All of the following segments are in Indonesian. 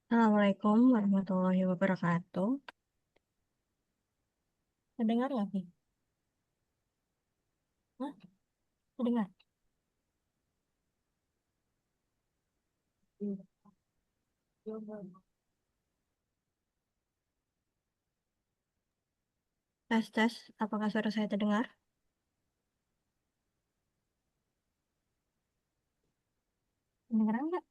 Assalamualaikum warahmatullahi wabarakatuh. Mendengar nggak, Vi? Hah? Mendengar? Tes, tes. Apakah suara saya terdengar? Mendengar nggak?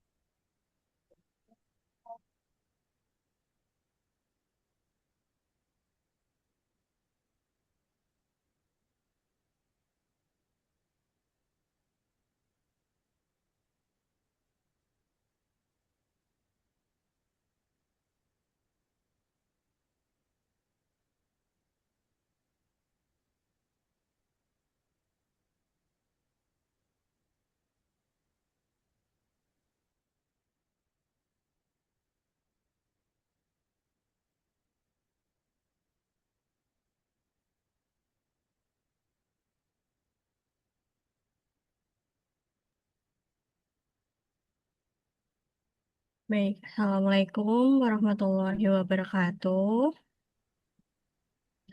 Baik. Assalamualaikum warahmatullahi wabarakatuh.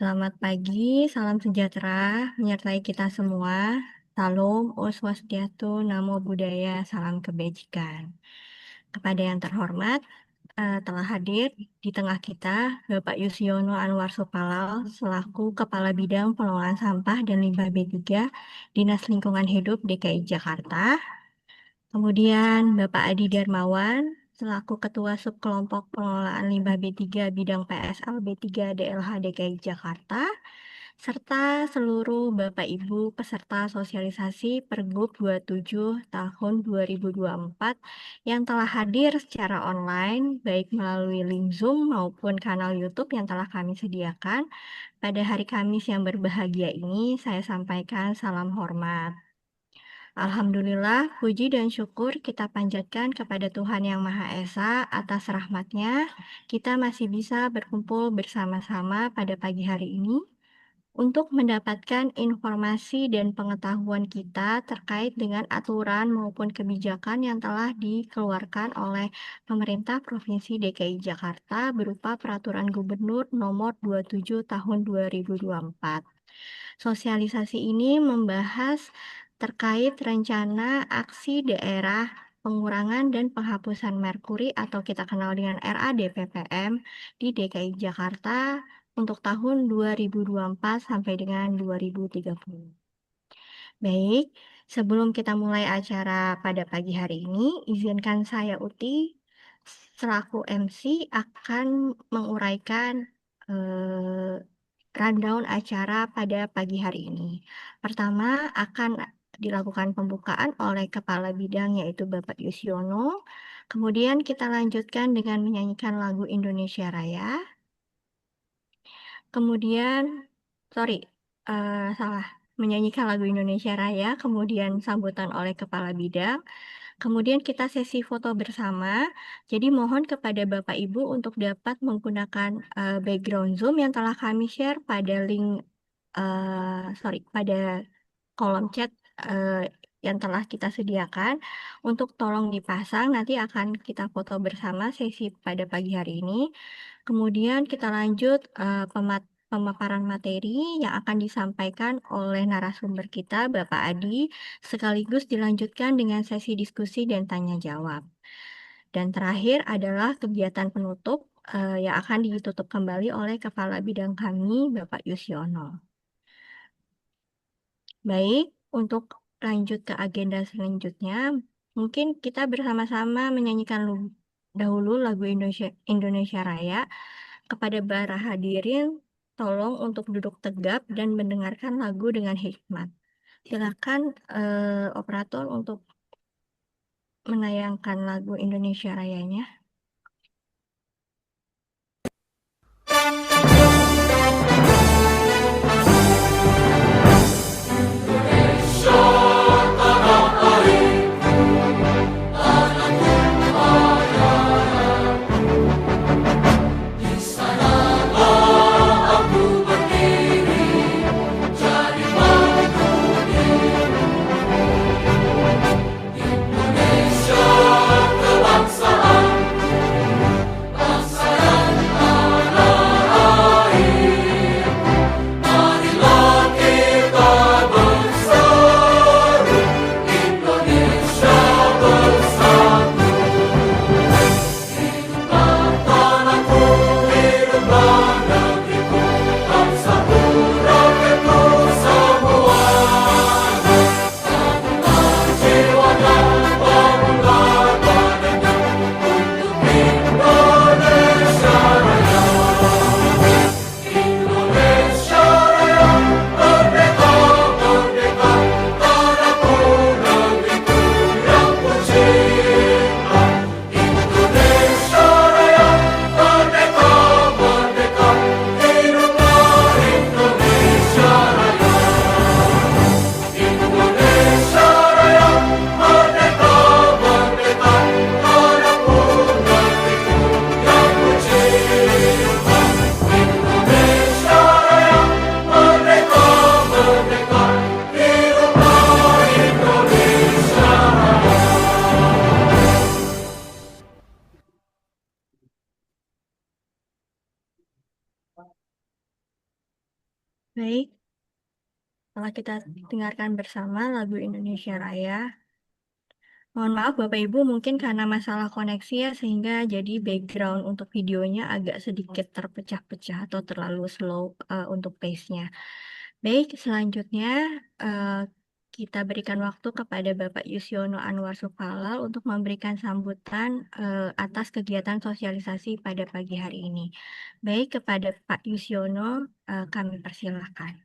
Selamat pagi, salam sejahtera menyertai kita semua. Salam, Om Swastiastu, Namo Buddhaya, salam kebajikan. Kepada yang terhormat, telah hadir di tengah kita Bapak Yusyono Anwar Supalal selaku Kepala Bidang Pengelolaan Sampah dan Limbah B3 Dinas Lingkungan Hidup DKI Jakarta. Kemudian Bapak Adi Darmawan selaku Ketua Subkelompok Pengelolaan Limbah B3 Bidang PSL B3 DLH DKI Jakarta, serta seluruh Bapak Ibu peserta sosialisasi Pergub 27 tahun 2024 yang telah hadir secara online, baik melalui link Zoom maupun kanal YouTube yang telah kami sediakan. Pada hari Kamis yang berbahagia ini, saya sampaikan salam hormat. Alhamdulillah, puji dan syukur kita panjatkan kepada Tuhan Yang Maha Esa atas rahmat-Nya. Kita masih bisa berkumpul bersama-sama pada pagi hari ini untuk mendapatkan informasi dan pengetahuan kita terkait dengan aturan maupun kebijakan yang telah dikeluarkan oleh pemerintah Provinsi DKI Jakarta berupa Peraturan Gubernur Nomor 27 Tahun 2024. Sosialisasi ini membahas terkait rencana aksi daerah pengurangan dan penghapusan merkuri atau kita kenal dengan RADPPM di DKI Jakarta untuk tahun 2024 sampai dengan 2030. Baik, sebelum kita mulai acara pada pagi hari ini, izinkan saya Uti selaku MC akan menguraikan rundown acara pada pagi hari ini. Pertama akan dilakukan pembukaan oleh Kepala Bidang yaitu Bapak Yusyono. Kemudian kita lanjutkan dengan menyanyikan lagu Indonesia Raya. Kemudian, salah, menyanyikan lagu Indonesia Raya, kemudian sambutan oleh Kepala Bidang. Kemudian kita sesi foto bersama. Jadi mohon kepada Bapak Ibu untuk dapat menggunakan background Zoom yang telah kami share pada link, pada kolom chat yang telah kita sediakan. Untuk tolong dipasang, nanti akan kita foto bersama sesi pada pagi hari ini. Kemudian kita lanjut pemaparan materi yang akan disampaikan oleh narasumber kita, Bapak Adi, sekaligus dilanjutkan dengan sesi diskusi dan tanya jawab. Dan terakhir adalah kegiatan penutup yang akan ditutup kembali oleh Kepala Bidang kami, Bapak Yusyono. Baik, untuk lanjut ke agenda selanjutnya, mungkin kita bersama-sama menyanyikan dahulu lagu Indonesia Raya. Kepada para hadirin, tolong untuk duduk tegap dan mendengarkan lagu dengan hikmat. Silakan operator untuk menayangkan lagu Indonesia Rayanya. Indonesia kebangsaan Baik, setelah kita dengarkan bersama lagu Indonesia Raya, mohon maaf Bapak Ibu, mungkin karena masalah koneksi ya, sehingga jadi background untuk videonya agak sedikit terpecah-pecah atau terlalu slow untuk pace-nya. Baik, selanjutnya eh, kita berikan waktu kepada Bapak Yusyono Anwar Sukalal untuk memberikan sambutan atas kegiatan sosialisasi pada pagi hari ini. Baik, kepada Pak Yusyono, kami persilahkan.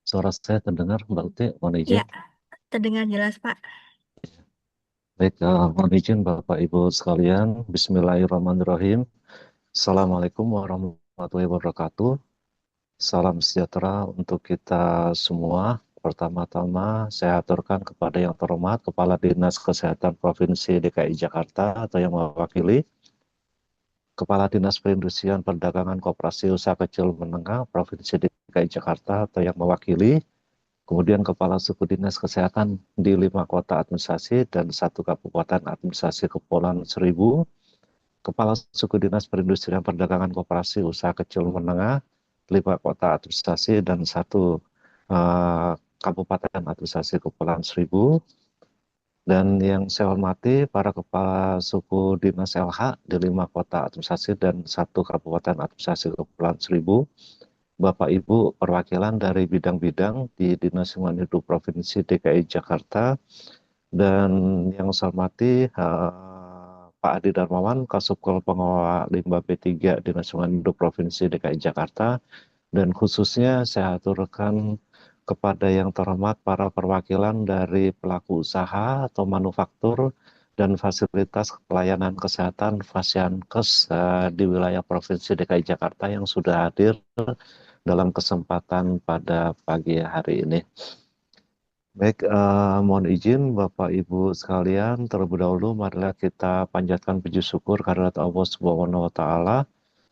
Suara saya terdengar, Mbak Uti, mohon izin. Ya, terdengar jelas Pak. Baik, mohon izin Bapak Ibu sekalian. Bismillahirrahmanirrahim. Assalamualaikum warahmatullahi wabarakatuh. Salam sejahtera untuk kita semua. Pertama-tama saya aturkan kepada yang terhormat Kepala Dinas Kesehatan Provinsi DKI Jakarta atau yang mewakili, Kepala Dinas Perindustrian Perdagangan Koperasi Usaha Kecil Menengah Provinsi DKI Jakarta atau yang mewakili, kemudian Kepala Suku Dinas Kesehatan di 5 kota administrasi dan 1 kabupaten administrasi Kepulauan Seribu, Kepala Suku Dinas Perindustrian Perdagangan Koperasi Usaha Kecil Menengah, 5 kota administrasi dan 1 kabupaten administrasi Kepulauan Seribu, dan yang saya hormati para Kepala Suku Dinas LH di 5 kota administrasi dan 1 kabupaten administrasi Kepulauan Seribu, Bapak Ibu perwakilan dari bidang-bidang di Dinas Lingkungan Hidup Provinsi DKI Jakarta, dan yang saya hormati Pak Adi Darmawan, Kasubkol Pengelola Limbah B3 Dinas Lingkungan Hidup Provinsi DKI Jakarta, dan khususnya saya aturkan kepada yang terhormat para perwakilan dari pelaku usaha atau manufaktur dan fasilitas pelayanan kesehatan Fasiankes di wilayah Provinsi DKI Jakarta yang sudah hadir dalam kesempatan pada pagi hari ini. Baik, mohon izin Bapak Ibu sekalian, terlebih dahulu marilah kita panjatkan puji syukur kehadirat Allah Subhanahu wa Ta'ala,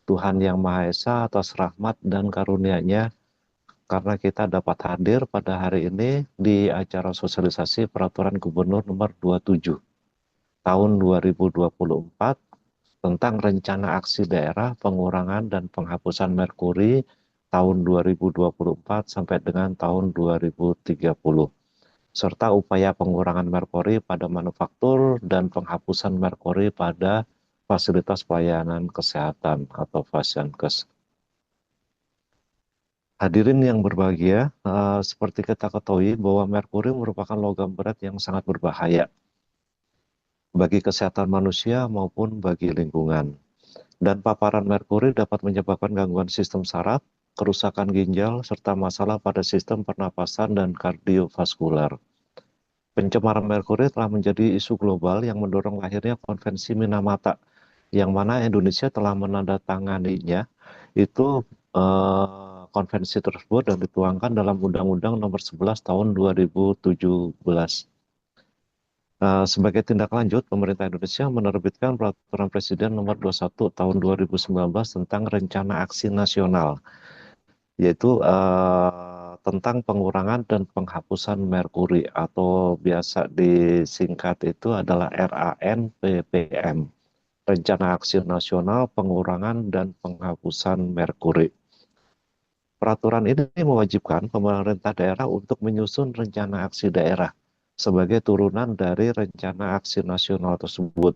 Tuhan yang Maha Esa, atas rahmat dan karunia-Nya karena kita dapat hadir pada hari ini di acara sosialisasi Peraturan Gubernur Nomor 27 Tahun 2024 tentang Rencana Aksi Daerah Pengurangan dan Penghapusan Merkuri tahun 2024 sampai dengan tahun 2030, serta upaya pengurangan merkuri pada manufaktur dan penghapusan merkuri pada fasilitas pelayanan kesehatan atau Fasiankes. Hadirin yang berbahagia, seperti kita ketahui bahwa merkuri merupakan logam berat yang sangat berbahaya bagi kesehatan manusia maupun bagi lingkungan. Dan paparan merkuri dapat menyebabkan gangguan sistem saraf, kerusakan ginjal, serta masalah pada sistem pernapasan dan kardiovaskular. Pencemaran merkuri telah menjadi isu global yang mendorong lahirnya Konvensi Minamata, yang mana Indonesia telah menandatanganinya. Itu konvensi tersebut dan dituangkan dalam Undang-Undang Nomor 11 Tahun 2017. Sebagai tindak lanjut, pemerintah Indonesia menerbitkan Peraturan Presiden Nomor 21 Tahun 2019 tentang Rencana Aksi Nasional, yaitu tentang pengurangan dan penghapusan merkuri atau biasa disingkat itu adalah RANPPM, Rencana Aksi Nasional Pengurangan dan Penghapusan Merkuri. Peraturan ini mewajibkan pemerintah daerah untuk menyusun rencana aksi daerah sebagai turunan dari rencana aksi nasional tersebut,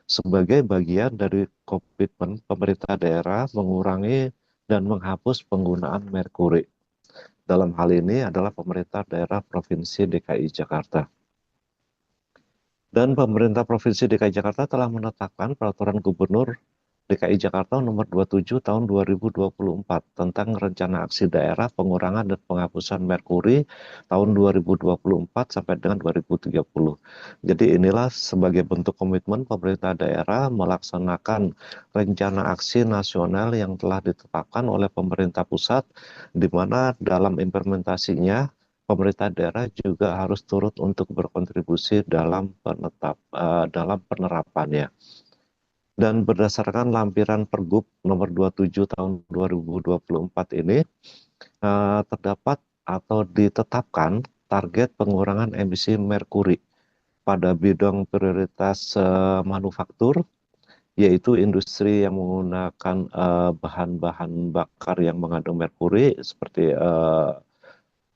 sebagai bagian dari komitmen pemerintah daerah mengurangi dan menghapus penggunaan merkuri. Dalam hal ini adalah pemerintah daerah Provinsi DKI Jakarta. Dan pemerintah Provinsi DKI Jakarta telah menetapkan Peraturan Gubernur DKI Jakarta Nomor 27 Tahun 2024 tentang Rencana Aksi Daerah Pengurangan dan Penghapusan Merkuri tahun 2024 sampai dengan 2030. Jadi inilah sebagai bentuk komitmen pemerintah daerah melaksanakan rencana aksi nasional yang telah ditetapkan oleh pemerintah pusat, di mana dalam implementasinya pemerintah daerah juga harus turut untuk berkontribusi dalam penerapannya. Dan berdasarkan lampiran Pergub nomor 27 tahun 2024 ini, terdapat atau ditetapkan target pengurangan emisi merkuri pada bidang prioritas manufaktur, yaitu industri yang menggunakan bahan-bahan bakar yang mengandung merkuri seperti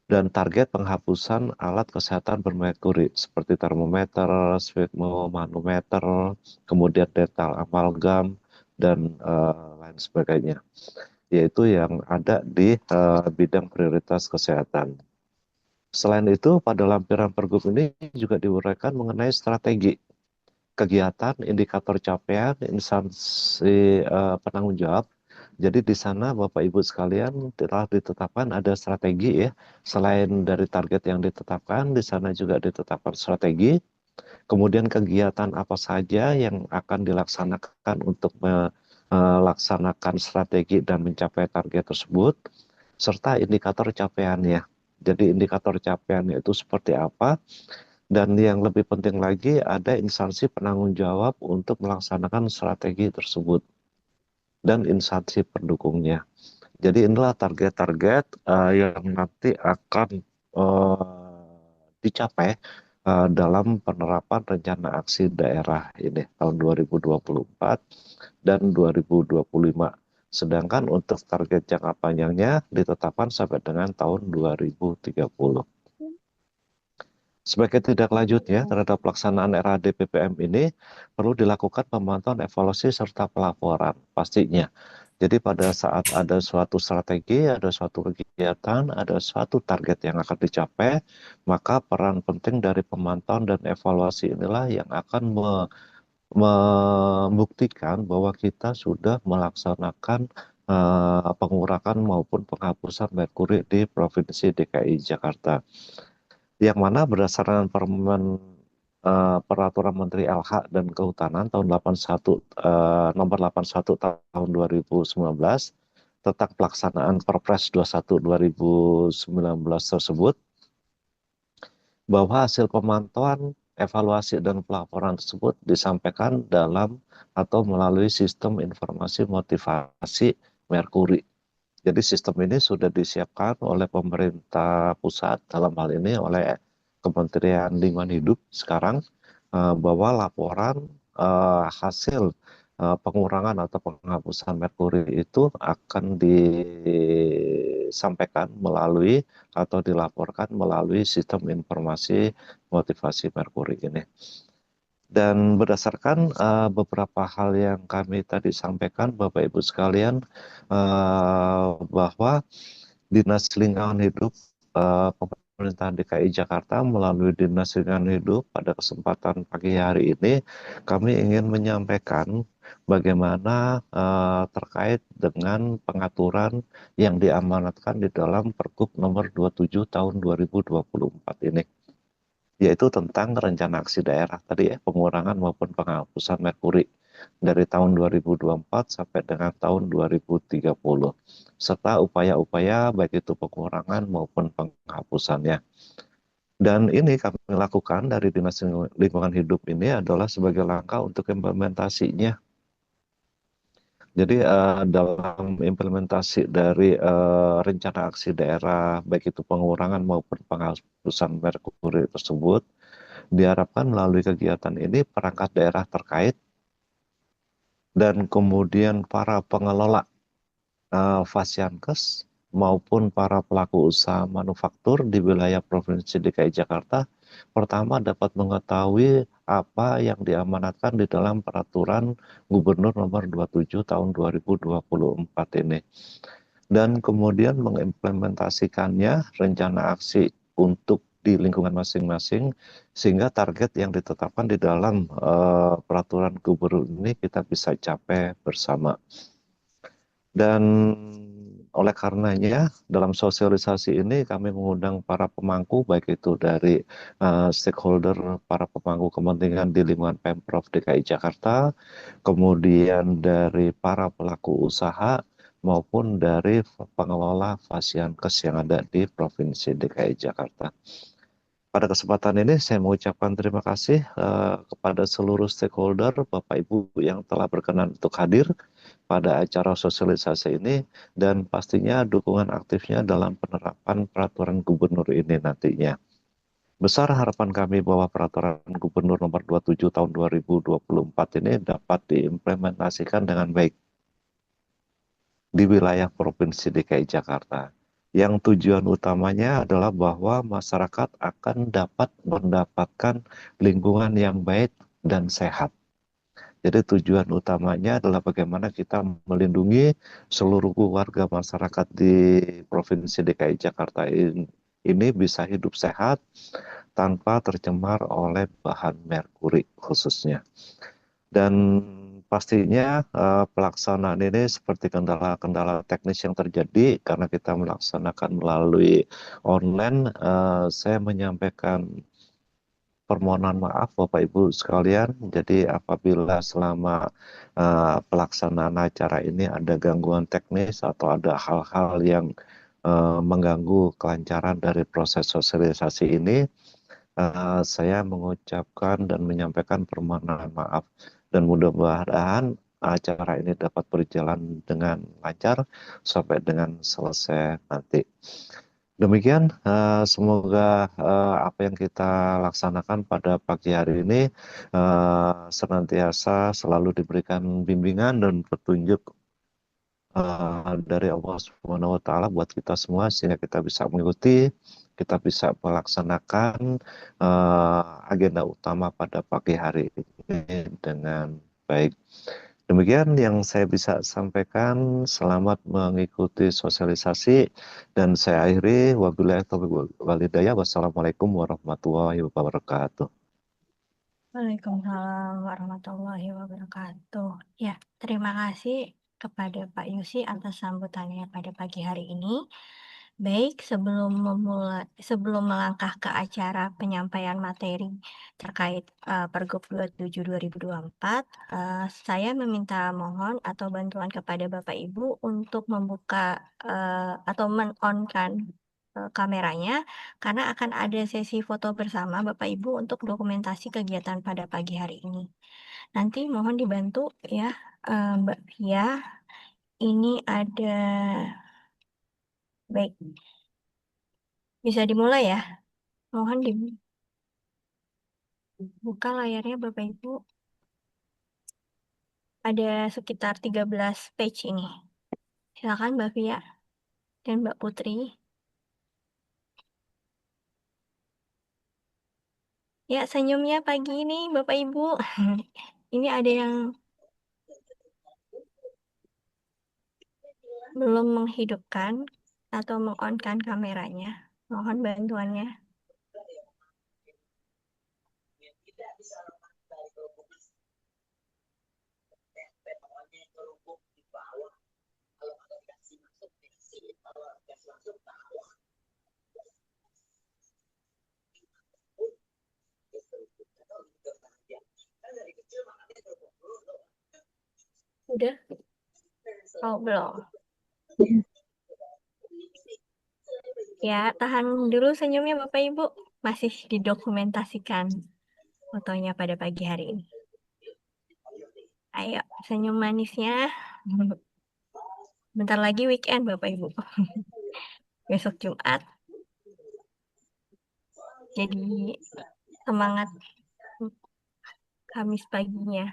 dan target penghapusan alat kesehatan bermerkuri seperti termometer, sfigmomanometer, kemudian dental amalgam dan lain sebagainya, yaitu yang ada di bidang prioritas kesehatan. Selain itu, pada lampiran pergub ini juga diuraikan mengenai strategi kegiatan, indikator capaian, instansi penanggung jawab. Jadi di sana Bapak Ibu sekalian telah ditetapkan ada strategi ya. Selain dari target yang ditetapkan, di sana juga ditetapkan strategi. Kemudian kegiatan apa saja yang akan dilaksanakan untuk melaksanakan strategi dan mencapai target tersebut, serta indikator capaiannya. Jadi indikator capaiannya itu seperti apa, dan yang lebih penting lagi ada instansi penanggung jawab untuk melaksanakan strategi tersebut dan instansi pendukungnya. Jadi inilah target-target yang nanti akan dicapai dalam penerapan rencana aksi daerah ini tahun 2024 dan 2025. Sedangkan untuk target jangka panjangnya ditetapkan sampai dengan tahun 2030. Sebagai tindak lanjutnya terhadap pelaksanaan RAD PPM ini, perlu dilakukan pemantauan evaluasi serta pelaporan pastinya. Jadi pada saat ada suatu strategi, ada suatu kegiatan, ada suatu target yang akan dicapai, maka peran penting dari pemantauan dan evaluasi inilah yang akan membuktikan bahwa kita sudah melaksanakan pengurangan maupun penghapusan merkuri di Provinsi DKI Jakarta. Yang mana berdasarkan Peraturan Menteri LH dan Kehutanan tahun 81 nomor 81 tahun 2019 tentang pelaksanaan Perpres 21 2019 tersebut, bahwa hasil pemantauan, evaluasi dan pelaporan tersebut disampaikan dalam atau melalui sistem informasi motivasi Merkuri. Jadi sistem ini sudah disiapkan oleh pemerintah pusat, dalam hal ini oleh Kementerian Lingkungan Hidup sekarang, bahwa laporan hasil pengurangan atau penghapusan merkuri itu akan disampaikan melalui atau dilaporkan melalui sistem informasi motivasi merkuri ini. Dan berdasarkan beberapa hal yang kami tadi sampaikan, Bapak Ibu sekalian, bahwa Dinas Lingkungan Hidup Pemerintahan DKI Jakarta melalui Dinas Lingkungan Hidup pada kesempatan pagi hari ini, kami ingin menyampaikan bagaimana terkait dengan pengaturan yang diamanatkan di dalam Pergub nomor 27 tahun 2024 ini, yaitu tentang rencana aksi daerah tadi ya, pengurangan maupun penghapusan merkuri dari tahun 2024 sampai dengan tahun 2030, serta upaya-upaya baik itu pengurangan maupun penghapusannya. Dan ini kami lakukan dari Dinas Lingkungan Hidup ini adalah sebagai langkah untuk implementasinya. Jadi dalam implementasi dari rencana aksi daerah, baik itu pengurangan maupun penghapusan merkuri tersebut, diharapkan melalui kegiatan ini perangkat daerah terkait dan kemudian para pengelola Fasiankes maupun para pelaku usaha manufaktur di wilayah Provinsi DKI Jakarta pertama dapat mengetahui apa yang diamanatkan di dalam Peraturan Gubernur Nomor 27 Tahun 2024 ini, dan kemudian mengimplementasikannya rencana aksi untuk di lingkungan masing-masing, sehingga target yang ditetapkan di dalam peraturan gubernur ini kita bisa capai bersama. Dan oleh karenanya dalam sosialisasi ini kami mengundang para pemangku, baik itu dari stakeholder, para pemangku kepentingan di lingkungan Pemprov DKI Jakarta, kemudian dari para pelaku usaha maupun dari pengelola Fasiankes yang ada di Provinsi DKI Jakarta. Pada kesempatan ini saya mengucapkan terima kasih kepada seluruh stakeholder, Bapak Ibu yang telah berkenan untuk hadir pada acara sosialisasi ini, dan pastinya dukungan aktifnya dalam penerapan peraturan gubernur ini nantinya. Besar harapan kami bahwa peraturan Gubernur nomor 27 tahun 2024 ini dapat diimplementasikan dengan baik di wilayah Provinsi DKI Jakarta. Yang tujuan utamanya adalah bahwa masyarakat akan dapat mendapatkan lingkungan yang baik dan sehat. Jadi tujuan utamanya adalah bagaimana kita melindungi seluruh warga masyarakat di Provinsi DKI Jakarta ini bisa hidup sehat tanpa tercemar oleh bahan merkuri khususnya. Dan pastinya pelaksanaan ini seperti kendala-kendala teknis yang terjadi karena kita melaksanakan melalui online, saya menyampaikan permohonan maaf Bapak Ibu sekalian. Jadi apabila selama pelaksanaan acara ini ada gangguan teknis atau ada hal-hal yang mengganggu kelancaran dari proses sosialisasi ini, saya mengucapkan dan menyampaikan permohonan maaf dan mudah-mudahan acara ini dapat berjalan dengan lancar sampai dengan selesai nanti. Demikian, semoga apa yang kita laksanakan pada pagi hari ini senantiasa selalu diberikan bimbingan dan petunjuk dari Allah Subhanahu wa Ta'ala buat kita semua sehingga kita bisa mengikuti, kita bisa melaksanakan agenda utama pada pagi hari ini dengan baik. Demikian yang saya bisa sampaikan. Selamat mengikuti sosialisasi dan saya akhiri. Wabillahi taufiq wal hidayah. Wassalamualaikum warahmatullahi wabarakatuh. Waalaikumsalam warahmatullahi wabarakatuh. Ya, terima kasih kepada Pak Yusi atas sambutannya pada pagi hari ini. Baik, sebelum melangkah ke acara penyampaian materi terkait Pergub 27 2024, saya meminta mohon atau bantuan kepada Bapak Ibu untuk membuka atau men-on-kan kameranya karena akan ada sesi foto bersama Bapak Ibu untuk dokumentasi kegiatan pada pagi hari ini. Nanti mohon dibantu ya, Mbak Via. Ini ada, baik, bisa dimulai ya. Mohon dibuka layarnya Bapak Ibu. Ada sekitar 13 page ini. Silakan Mbak Via dan Mbak Putri. Ya, senyumnya pagi ini Bapak Ibu. Ini ada yang belum menghidupkan atau meng-on-kan kameranya. Mohon bantuannya. Udah? Oh, belum. Ya, tahan dulu senyumnya Bapak Ibu. Masih didokumentasikan fotonya pada pagi hari ini. Ayo, senyum manisnya. Bentar lagi weekend Bapak Ibu. Besok Jumat. Jadi semangat Kamis paginya.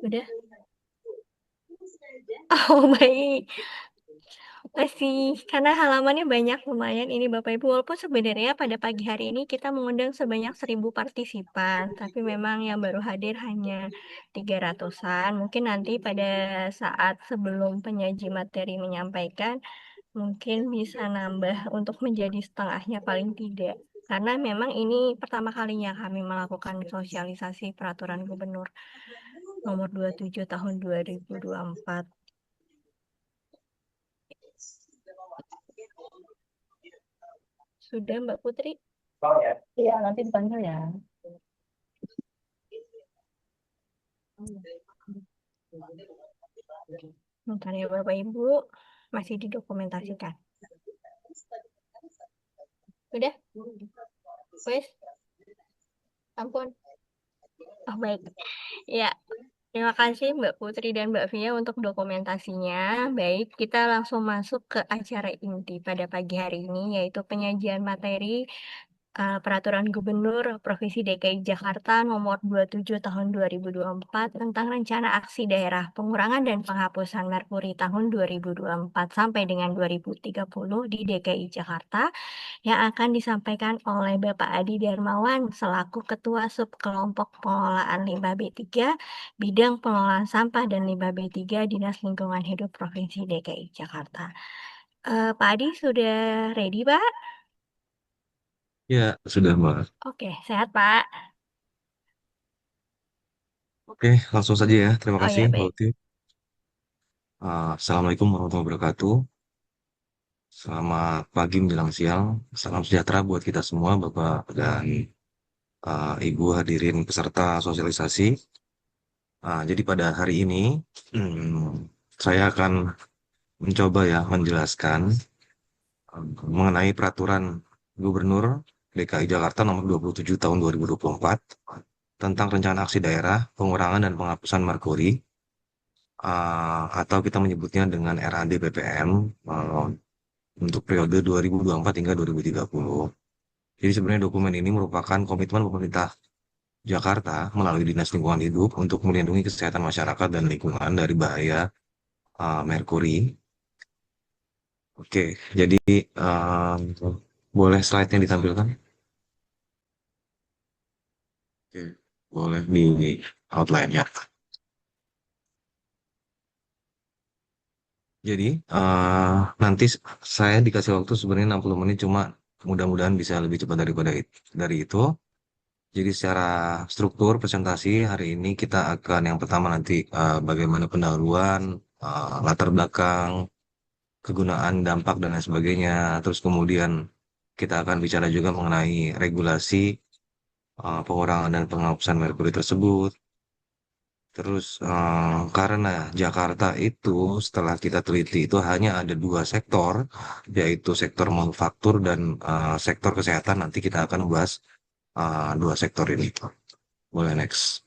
Udah? Oh, baik. Masih, karena halamannya banyak lumayan ini Bapak Ibu. Walaupun sebenarnya pada pagi hari ini kita mengundang sebanyak 1.000 partisipan. Tapi memang yang baru hadir hanya 300-an. Mungkin nanti pada saat sebelum penyaji materi menyampaikan, mungkin bisa nambah untuk menjadi setengahnya paling tidak. Karena memang ini pertama kalinya kami melakukan sosialisasi peraturan gubernur nomor 27 tahun 2024. Sudah Mbak Putri? Iya, nanti dipanggil ya. Bentar ya Bapak Ibu, masih didokumentasikan. Udah? Wes? Ampun. Oh baik. Ya, terima kasih Mbak Putri dan Mbak Via untuk dokumentasinya. Baik, kita langsung masuk ke acara inti pada pagi hari ini, yaitu penyajian materi Peraturan Gubernur Provinsi DKI Jakarta Nomor 27 Tahun 2024 tentang Rencana Aksi Daerah Pengurangan dan Penghapusan Merkuri tahun 2024 sampai dengan 2030 di DKI Jakarta yang akan disampaikan oleh Bapak Adi Darmawan selaku Ketua Subkelompok Pengelolaan Limbah B3 Bidang Pengelolaan Sampah dan Limbah B3 Dinas Lingkungan Hidup Provinsi DKI Jakarta. Pak Adi sudah ready, Pak? Ya, sudah, Mbak. Oke, sehat, Pak. Oke, langsung saja ya. Terima Oh kasih, ya, Mbak baik. Uti. Assalamualaikum warahmatullahi wabarakatuh. Selamat pagi menjelang siang. Salam sejahtera buat kita semua, Bapak dan Ibu hadirin peserta sosialisasi. Jadi pada hari ini, saya akan mencoba ya menjelaskan mengenai peraturan Gubernur DKI Jakarta nomor 27 tahun 2024 tentang rencana aksi daerah pengurangan dan penghapusan merkuri atau kita menyebutnya dengan RAD PPM untuk periode 2024 hingga 2030. Jadi sebenarnya dokumen ini merupakan komitmen pemerintah Jakarta melalui Dinas Lingkungan Hidup untuk melindungi kesehatan masyarakat dan lingkungan dari bahaya merkuri. Oke, jadi uh, boleh slide-nya ditampilkan? Oke, boleh di outline-nya. Jadi nanti saya dikasih waktu sebenarnya 60 menit, cuma mudah-mudahan bisa lebih cepat dari itu. Jadi secara struktur presentasi hari ini kita akan yang pertama nanti bagaimana pendahuluan, latar belakang, kegunaan, dampak dan lain sebagainya. Terus kemudian kita akan bicara juga mengenai regulasi pengurangan dan penghapusan merkuri tersebut. Terus karena Jakarta itu setelah kita teliti itu hanya ada dua sektor, yaitu sektor manufaktur dan sektor kesehatan. Nanti kita akan bahas dua sektor ini. Boleh next.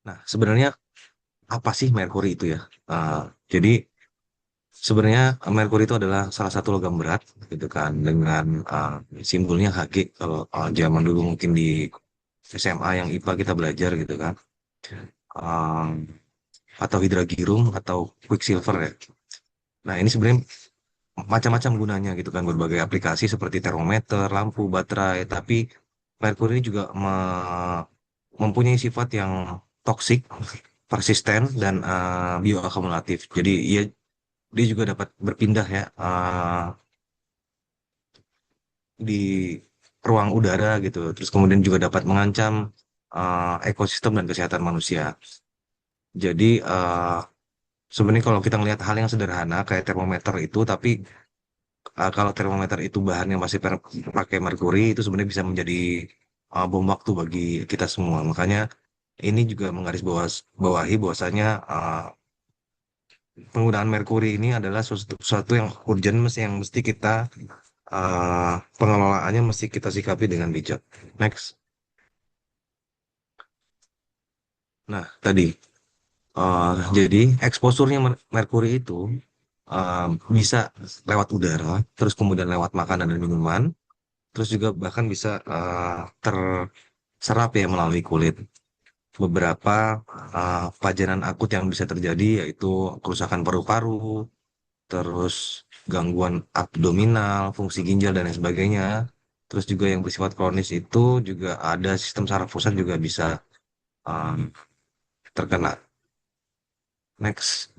Nah, sebenarnya apa sih merkuri itu ya? Jadi sebenarnya merkuri itu adalah salah satu logam berat, gitu kan, dengan simbolnya Hg. Kalau zaman dulu mungkin di SMA yang IPA kita belajar gitu kan. Um, atau hidragirum atau quicksilver ya. Nah, ini sebenarnya macam-macam gunanya gitu kan, berbagai aplikasi seperti termometer, lampu, baterai, tapi merkuri ini juga mempunyai sifat yang toksik, persisten dan bioakumulatif. Jadi dia juga dapat berpindah ya di ruang udara gitu. Terus kemudian juga dapat mengancam ekosistem dan kesehatan manusia. Jadi sebenarnya kalau kita melihat hal yang sederhana kayak termometer itu, tapi kalau termometer itu bahannya masih pakai merkuri, itu sebenarnya bisa menjadi bom waktu bagi kita semua. Makanya ini juga bawahi bahwasanya penggunaan merkuri ini adalah sesuatu yang urgent, yang mesti kita pengelolaannya mesti kita sikapi dengan bijak. Next. Nah, tadi jadi eksposurnya merkuri itu uh, bisa lewat udara, terus kemudian lewat makanan dan minuman, terus juga bahkan bisa terserap ya melalui kulit. Beberapa pajanan akut yang bisa terjadi yaitu kerusakan paru-paru, terus gangguan abdominal, fungsi ginjal dan lain sebagainya. Terus juga yang bersifat kronis itu juga ada sistem saraf pusat juga bisa um, terkena. Next.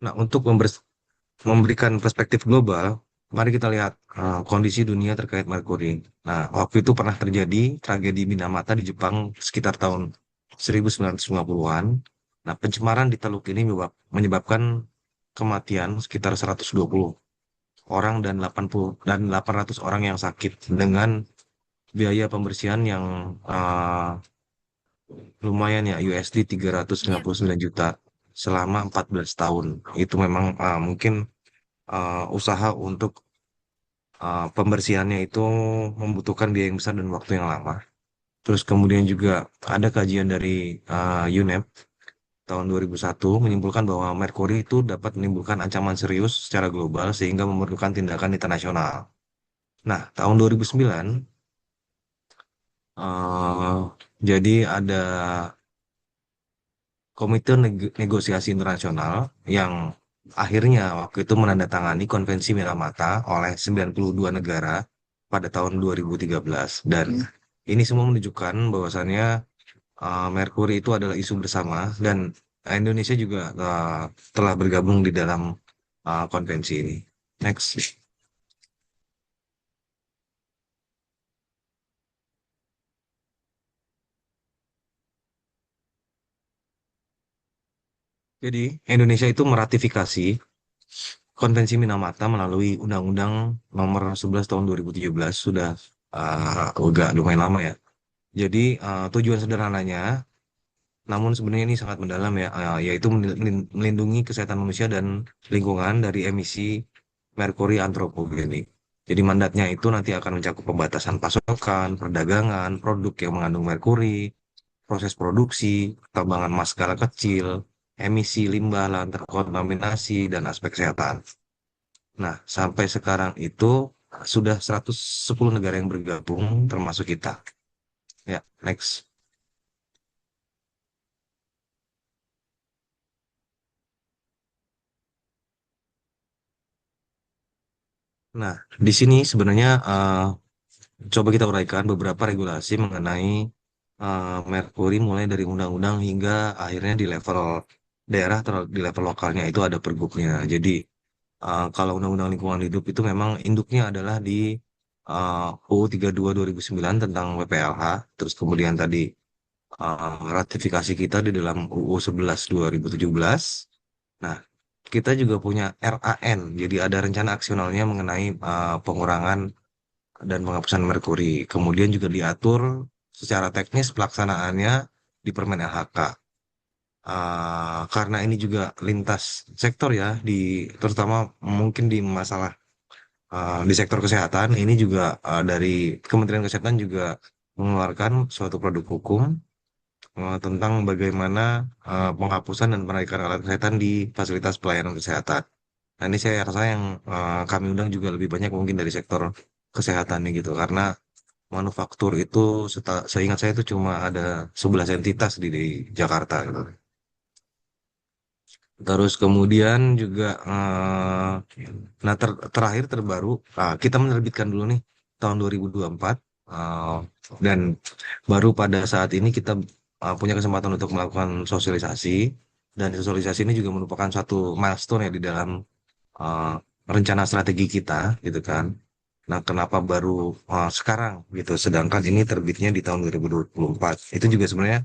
Nah, untuk memberikan perspektif global, mari kita lihat kondisi dunia terkait merkuri. Nah, waktu itu pernah terjadi tragedi Minamata di Jepang sekitar tahun 1950-an. Nah, pencemaran di teluk ini menyebabkan kematian sekitar 120 orang dan 800 orang yang sakit dengan biaya pembersihan yang lumayan ya, USD Iya. 359 juta selama 14 tahun. Itu memang mungkin usaha untuk pembersihannya itu membutuhkan biaya yang besar dan waktu yang lama. Terus kemudian juga ada kajian dari UNEP tahun 2001 menyimpulkan bahwa merkuri itu dapat menimbulkan ancaman serius secara global sehingga memerlukan tindakan internasional. Nah, tahun 2009 eh, jadi ada Komite Negosiasi Internasional yang akhirnya waktu itu menandatangani Konvensi Minamata oleh 92 negara pada tahun 2013 dan ini semua menunjukkan bahwasannya Merkuri itu adalah isu bersama dan Indonesia juga telah bergabung di dalam konvensi ini. Next. Jadi Indonesia itu meratifikasi Konvensi Minamata melalui Undang-Undang Nomor 11 Tahun 2017 sudah agak lumayan lama ya. Jadi tujuan sederhananya, namun sebenarnya ini sangat mendalam ya, yaitu melindungi kesehatan manusia dan lingkungan dari emisi merkuri antropogenik. Jadi mandatnya itu nanti akan mencakup pembatasan pasokan, perdagangan, produk yang mengandung merkuri, proses produksi, tambangan emas skala kecil, emisi limbah lahan terkontaminasi, dan aspek kesehatan. Nah, sampai sekarang itu sudah 110 negara yang bergabung, termasuk kita. Ya, next. Nah, di sini sebenarnya coba kita uraikan beberapa regulasi mengenai merkuri mulai dari undang-undang hingga akhirnya di level daerah atau di level lokalnya itu ada pergubnya. Jadi kalau Undang-Undang Lingkungan Hidup itu memang induknya adalah di UU 32 2009 tentang WPLH, terus kemudian tadi ratifikasi kita di dalam UU 11 2017. Nah, kita juga punya RAN, jadi ada rencana aksionalnya mengenai pengurangan dan penghapusan merkuri. Kemudian juga diatur secara teknis pelaksanaannya di Permen LHK. Karena ini juga lintas sektor ya, terutama mungkin di masalah di sektor kesehatan, ini juga dari Kementerian Kesehatan juga mengeluarkan suatu produk hukum tentang bagaimana penghapusan dan penarikan alat kesehatan di fasilitas pelayanan kesehatan. Nah, ini saya rasa yang kami undang juga lebih banyak mungkin dari sektor kesehatan nih gitu, karena manufaktur itu seingat saya itu cuma ada 11 entitas di Jakarta gitu. Terus kemudian juga nah terakhir terbaru kita menerbitkan dulu nih tahun 2024 dan baru pada saat ini kita punya kesempatan untuk melakukan sosialisasi dan sosialisasi ini juga merupakan suatu milestone ya di dalam uh, rencana strategi kita gitu kan. Nah, kenapa baru sekarang gitu sedangkan ini terbitnya di tahun 2024. Itu juga sebenarnya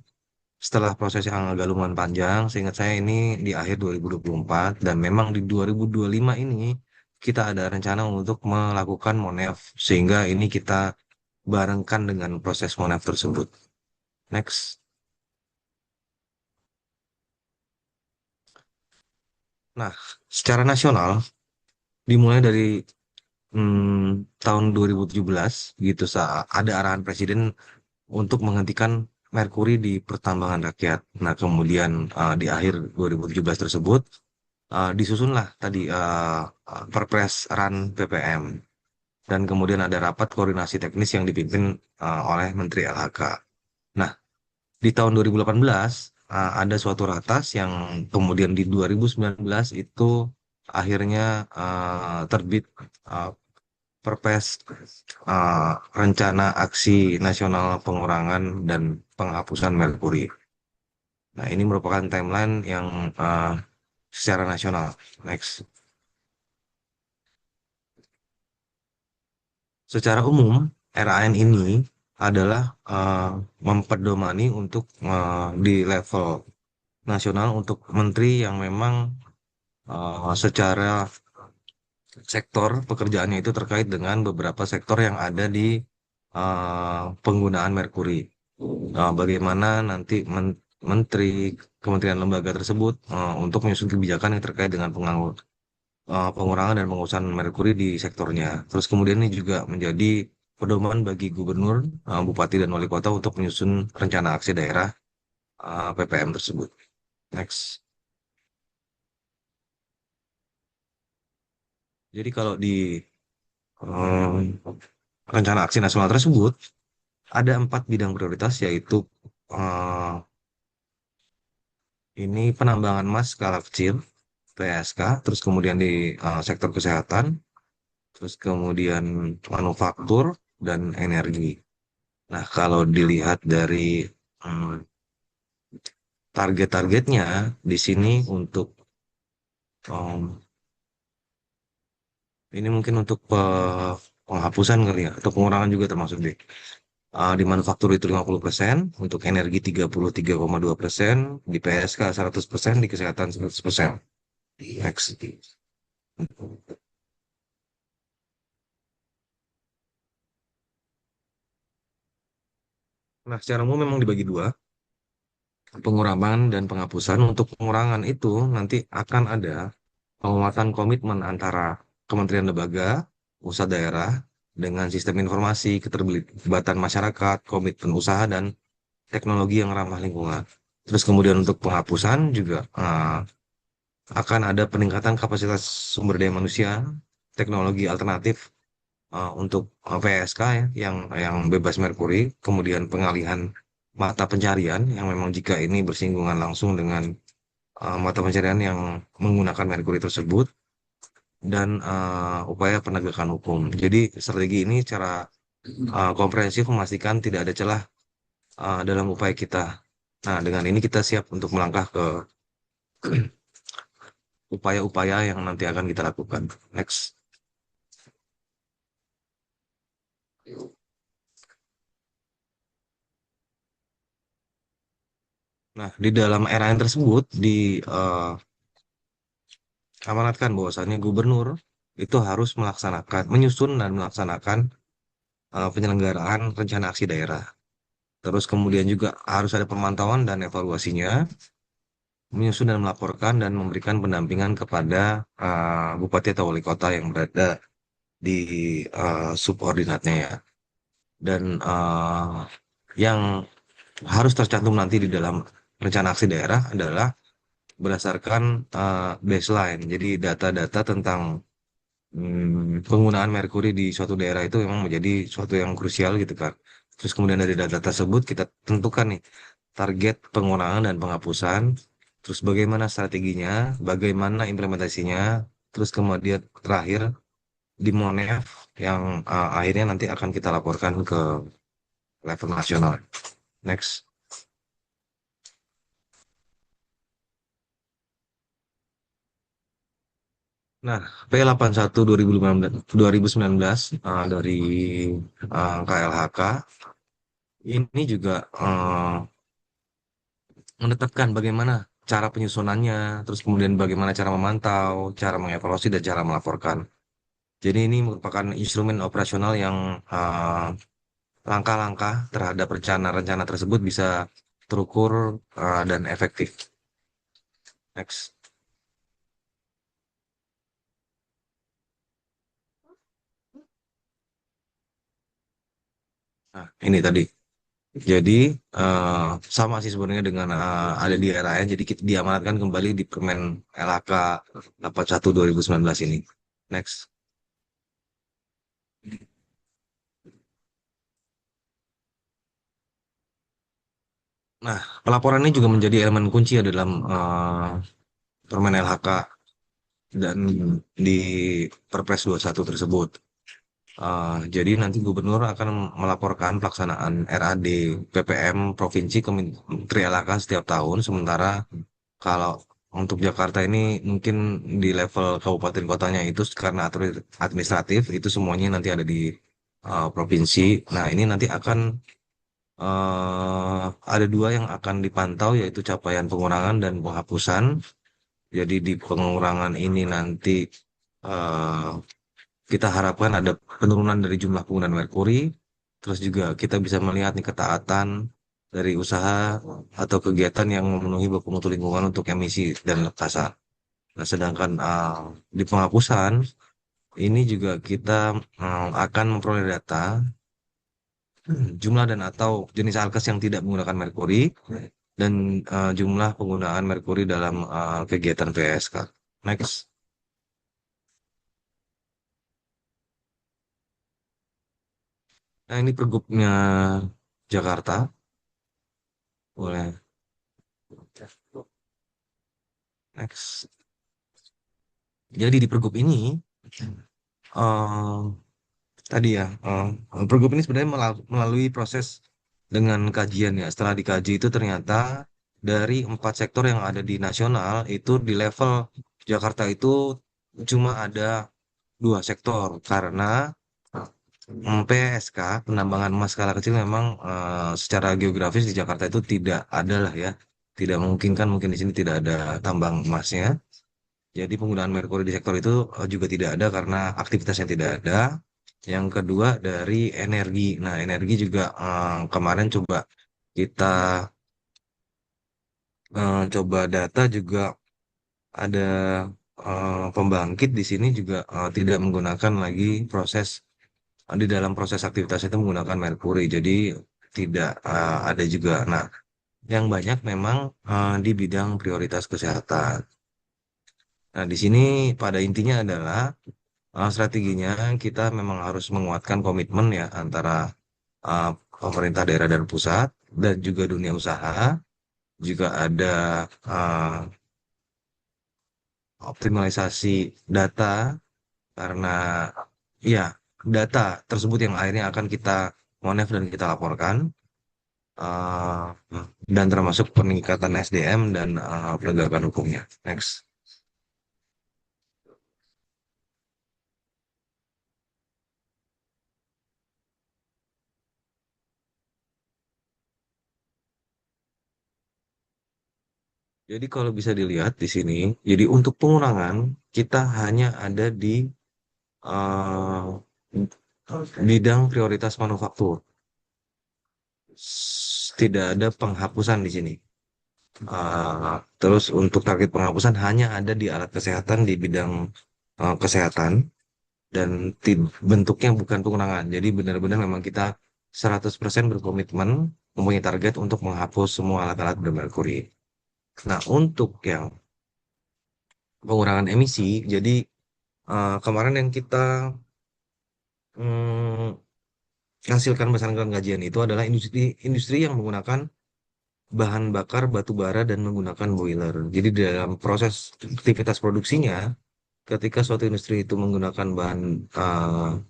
setelah proses yang agak lumayan panjang, seingat saya ini di akhir 2024 dan memang di 2025 ini kita ada rencana untuk melakukan Monef sehingga ini kita barengkan dengan proses Monef tersebut. Next. Nah, secara nasional dimulai dari tahun 2017 gitu ada arahan Presiden untuk menghentikan merkuri di pertambangan rakyat. Nah, kemudian di akhir 2017 tersebut disusunlah tadi Perpres RAN PPM dan kemudian ada rapat koordinasi teknis yang dipimpin oleh Menteri LHK. Nah, di tahun 2018 ada suatu ratas yang kemudian di 2019 itu akhirnya terbit Perpres Rencana Aksi Nasional Pengurangan dan Penghapusan Merkuri. Nah, ini merupakan timeline yang secara nasional. Next. Secara umum, RAN ini adalah memperdomani untuk di level nasional untuk menteri yang memang secara sektor pekerjaannya itu terkait dengan beberapa sektor yang ada di penggunaan merkuri. Bagaimana nanti menteri, kementerian lembaga tersebut untuk menyusun kebijakan yang terkait dengan pengurangan dan pengusahaan merkuri di sektornya. Terus kemudian ini juga menjadi pedoman bagi gubernur, bupati, dan wali kota untuk menyusun rencana aksi daerah PPM tersebut. Next. Jadi kalau di em, rencana aksi nasional tersebut ada 4 bidang prioritas, yaitu eh, ini penambangan emas skala kecil (PSK), terus kemudian di sektor kesehatan, terus kemudian manufaktur dan energi. Nah, kalau dilihat dari hmm, target-targetnya di sini untuk um, ini mungkin untuk penghapusan kali ya, atau pengurangan juga termasuk deh. Di manufaktur itu 50%, untuk energi 33,2%, di PSK 100%, di kesehatan 100%. Next. Nah, secara umum memang dibagi dua, pengurangan dan penghapusan. Untuk pengurangan itu nanti akan ada penguatan komitmen antara kementerian lembaga, pusat daerah, dengan sistem informasi, keterlibatan masyarakat, komitmen usaha, dan teknologi yang ramah lingkungan. Terus kemudian untuk penghapusan juga akan ada peningkatan kapasitas sumber daya manusia, teknologi alternatif untuk PSK ya, yang bebas merkuri, kemudian pengalihan mata pencarian yang memang jika ini bersinggungan langsung dengan mata pencarian yang menggunakan merkuri tersebut, dan upaya penegakan hukum. Jadi strategi ini secara komprehensif memastikan tidak ada celah dalam upaya kita. Nah, dengan ini kita siap untuk melangkah ke upaya-upaya yang nanti akan kita lakukan. Next. Nah, di dalam era yang tersebut diamanatkan bahwasannya gubernur itu harus menyusun dan melaksanakan penyelenggaraan rencana aksi daerah. Terus kemudian juga harus ada pemantauan dan evaluasinya, menyusun dan melaporkan dan memberikan pendampingan kepada bupati atau wali kota yang berada di subordinatnya ya. Dan yang harus tercantum nanti di dalam rencana aksi daerah adalah berdasarkan baseline. Jadi data-data tentang penggunaan merkuri di suatu daerah itu memang menjadi suatu yang krusial gitu kan. Terus kemudian dari data tersebut kita tentukan nih target pengurangan dan penghapusan, terus bagaimana strateginya, bagaimana implementasinya, terus kemudian terakhir di Monef yang akhirnya nanti akan kita laporkan ke level nasional. Next. Nah, P81 2019 dari KLHK ini juga menetapkan bagaimana cara penyusunannya, terus kemudian bagaimana cara memantau, cara mengevaluasi, dan cara melaporkan. Jadi ini merupakan instrumen operasional yang langkah-langkah terhadap rencana-rencana tersebut bisa terukur dan efektif. Next. Nah, ini tadi. Jadi sama sih sebenarnya dengan ada di RAN. Jadi kita diamanatkan kembali di Permen LHK 81 2019 ini. Next. Nah, pelaporan ini juga menjadi elemen kunci ya dalam Permen LHK dan di Perpres 21 tersebut. Jadi nanti gubernur akan melaporkan pelaksanaan RAD PPM provinsi ke Menteri LHK setiap tahun. Sementara kalau untuk Jakarta ini mungkin di level kabupaten kotanya itu karena administratif itu semuanya nanti ada di provinsi. Nah, ini nanti akan ada dua yang akan dipantau, yaitu capaian pengurangan dan penghapusan. Jadi di pengurangan ini nanti eh, kita harapkan ada penurunan dari jumlah penggunaan merkuri, terus juga kita bisa melihat nih ketaatan dari usaha atau kegiatan yang memenuhi baku mutu lingkungan untuk emisi dan kasa. Nah, sedangkan di penghapusan ini juga kita akan memperoleh data jumlah dan atau jenis alkes yang tidak menggunakan merkuri, dan jumlah penggunaan merkuri dalam kegiatan PSK. Next. Nah, ini pergubnya Jakarta. Boleh. Next. Jadi di pergub ini, eh, tadi ya, pergub ini sebenarnya melalui proses dengan kajian ya. Setelah dikaji itu ternyata dari 4 sektor yang ada di nasional itu di level Jakarta itu cuma ada 2 sektor karena PSK penambangan emas skala kecil memang secara geografis di Jakarta itu tidak ada lah ya. Tidak mungkin kan mungkin di sini tidak ada tambang emasnya. Jadi penggunaan merkuri di sektor itu juga tidak ada karena aktivitasnya tidak ada. Yang kedua dari energi. Nah, energi juga kemarin kita coba data juga ada pembangkit di sini juga tidak menggunakan lagi di dalam proses aktivitas itu menggunakan merkuri. Jadi tidak ada juga. Nah, yang banyak memang di bidang prioritas kesehatan. Nah, di sini pada intinya adalah strateginya kita memang harus menguatkan komitmen ya antara uh, pemerintah daerah dan pusat dan juga dunia usaha. Juga ada uh, optimalisasi data karena ya data tersebut yang akhirnya akan kita monev dan kita laporkan, uh, dan termasuk peningkatan SDM dan penegakan hukumnya. Next. Jadi kalau bisa dilihat di sini, jadi untuk pengurangan kita hanya ada di uh, bidang prioritas manufaktur. Tidak ada penghapusan di sini. Terus untuk target penghapusan hanya ada di alat kesehatan di bidang kesehatan dan bentuknya bukan pengurangan. Jadi benar-benar memang kita 100% berkomitmen mempunyai target untuk menghapus semua alat-alat bermerkuri. Nah, untuk yang pengurangan emisi, jadi kemarin yang kita hasilkan berdasarkan kajian itu adalah industri yang menggunakan bahan bakar batu bara dan menggunakan boiler. Jadi dalam proses aktivitas produksinya, ketika suatu industri itu menggunakan bahan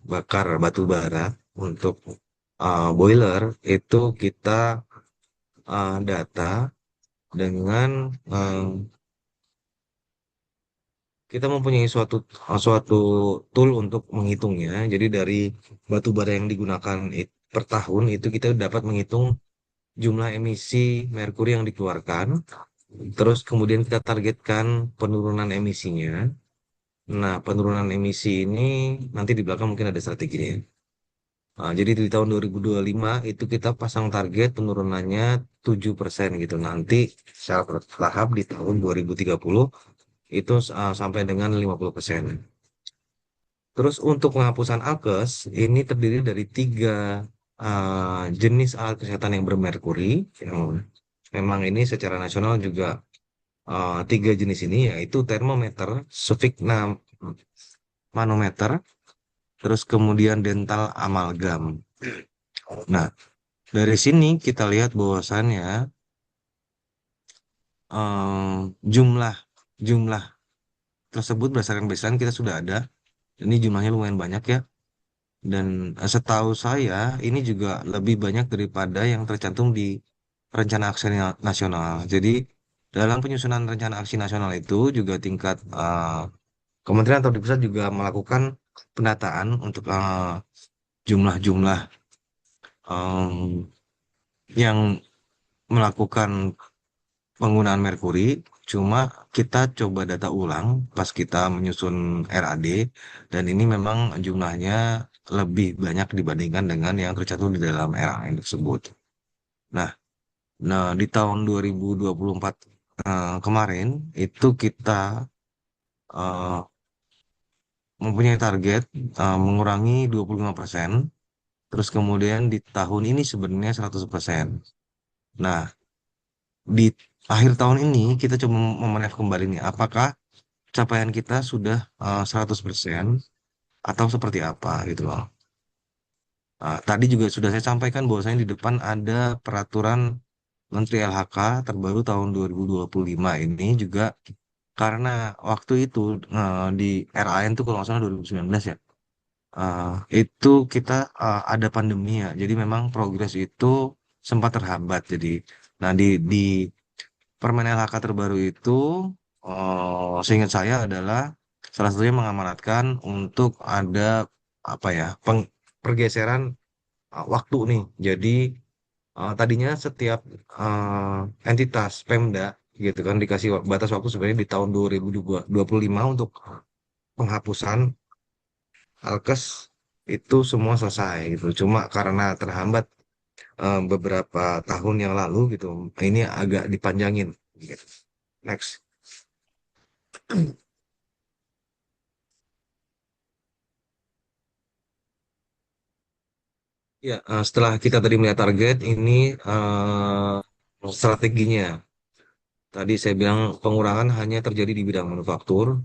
bakar batu bara untuk boiler, itu kita data dengan kita mempunyai suatu tool untuk menghitungnya. Jadi dari batu bara yang digunakan per tahun itu kita dapat menghitung jumlah emisi merkuri yang dikeluarkan. Terus kemudian kita targetkan penurunan emisinya. Nah, penurunan emisi ini nanti di belakang mungkin ada strateginya. Nah, jadi di tahun 2025 itu kita pasang target penurunannya 7% gitu. Nanti secara bertahap di tahun 2030 itu sampai dengan 50%. Terus untuk penghapusan alkes ini terdiri dari 3 jenis alat kesehatan yang bermerkuri. Yang memang ini secara nasional juga 3 jenis ini yaitu termometer, manometer, terus kemudian dental amalgam. Nah, dari sini kita lihat bahwasannya jumlah jumlah tersebut berdasarkan baseline kita sudah ada. Ini jumlahnya lumayan banyak ya. Dan setahu saya ini juga lebih banyak daripada yang tercantum di Rencana Aksi Nasional. Jadi dalam penyusunan Rencana Aksi Nasional itu juga tingkat kementerian atau di pusat juga melakukan pendataan untuk jumlah-jumlah em, yang melakukan penggunaan merkuri. Cuma kita coba data ulang pas kita menyusun RAD dan ini memang jumlahnya lebih banyak dibandingkan dengan yang tercantum di dalam RAD tersebut. Nah, di tahun 2024 kemarin itu kita mempunyai target mengurangi 25%. Terus kemudian di tahun ini sebenarnya 100%. Nah, di akhir tahun ini kita coba memanage kembali nih, apakah capaian kita sudah 100% atau seperti apa gitu loh. Tadi juga sudah saya sampaikan bahwasanya di depan ada peraturan Menteri LHK terbaru tahun 2025 ini juga karena waktu itu di RAN itu kalau nggak salah 2019 ya. eh, itu kita ada pandemi ya. Jadi memang progres itu sempat terhambat. Jadi nah di Permen LHK terbaru itu seingat saya adalah salah satunya mengamanatkan untuk ada apa ya pergeseran waktu nih. Jadi tadinya setiap entitas Pemda gitu kan dikasih batas waktu sebenarnya di tahun 2025 untuk penghapusan alkes itu semua selesai gitu. Cuma karena terhambat beberapa tahun yang lalu gitu, ini agak dipanjangin. Gitu. Next. Ya, setelah kita tadi melihat target, ini strateginya. Tadi saya bilang pengurangan hanya terjadi di bidang manufaktur.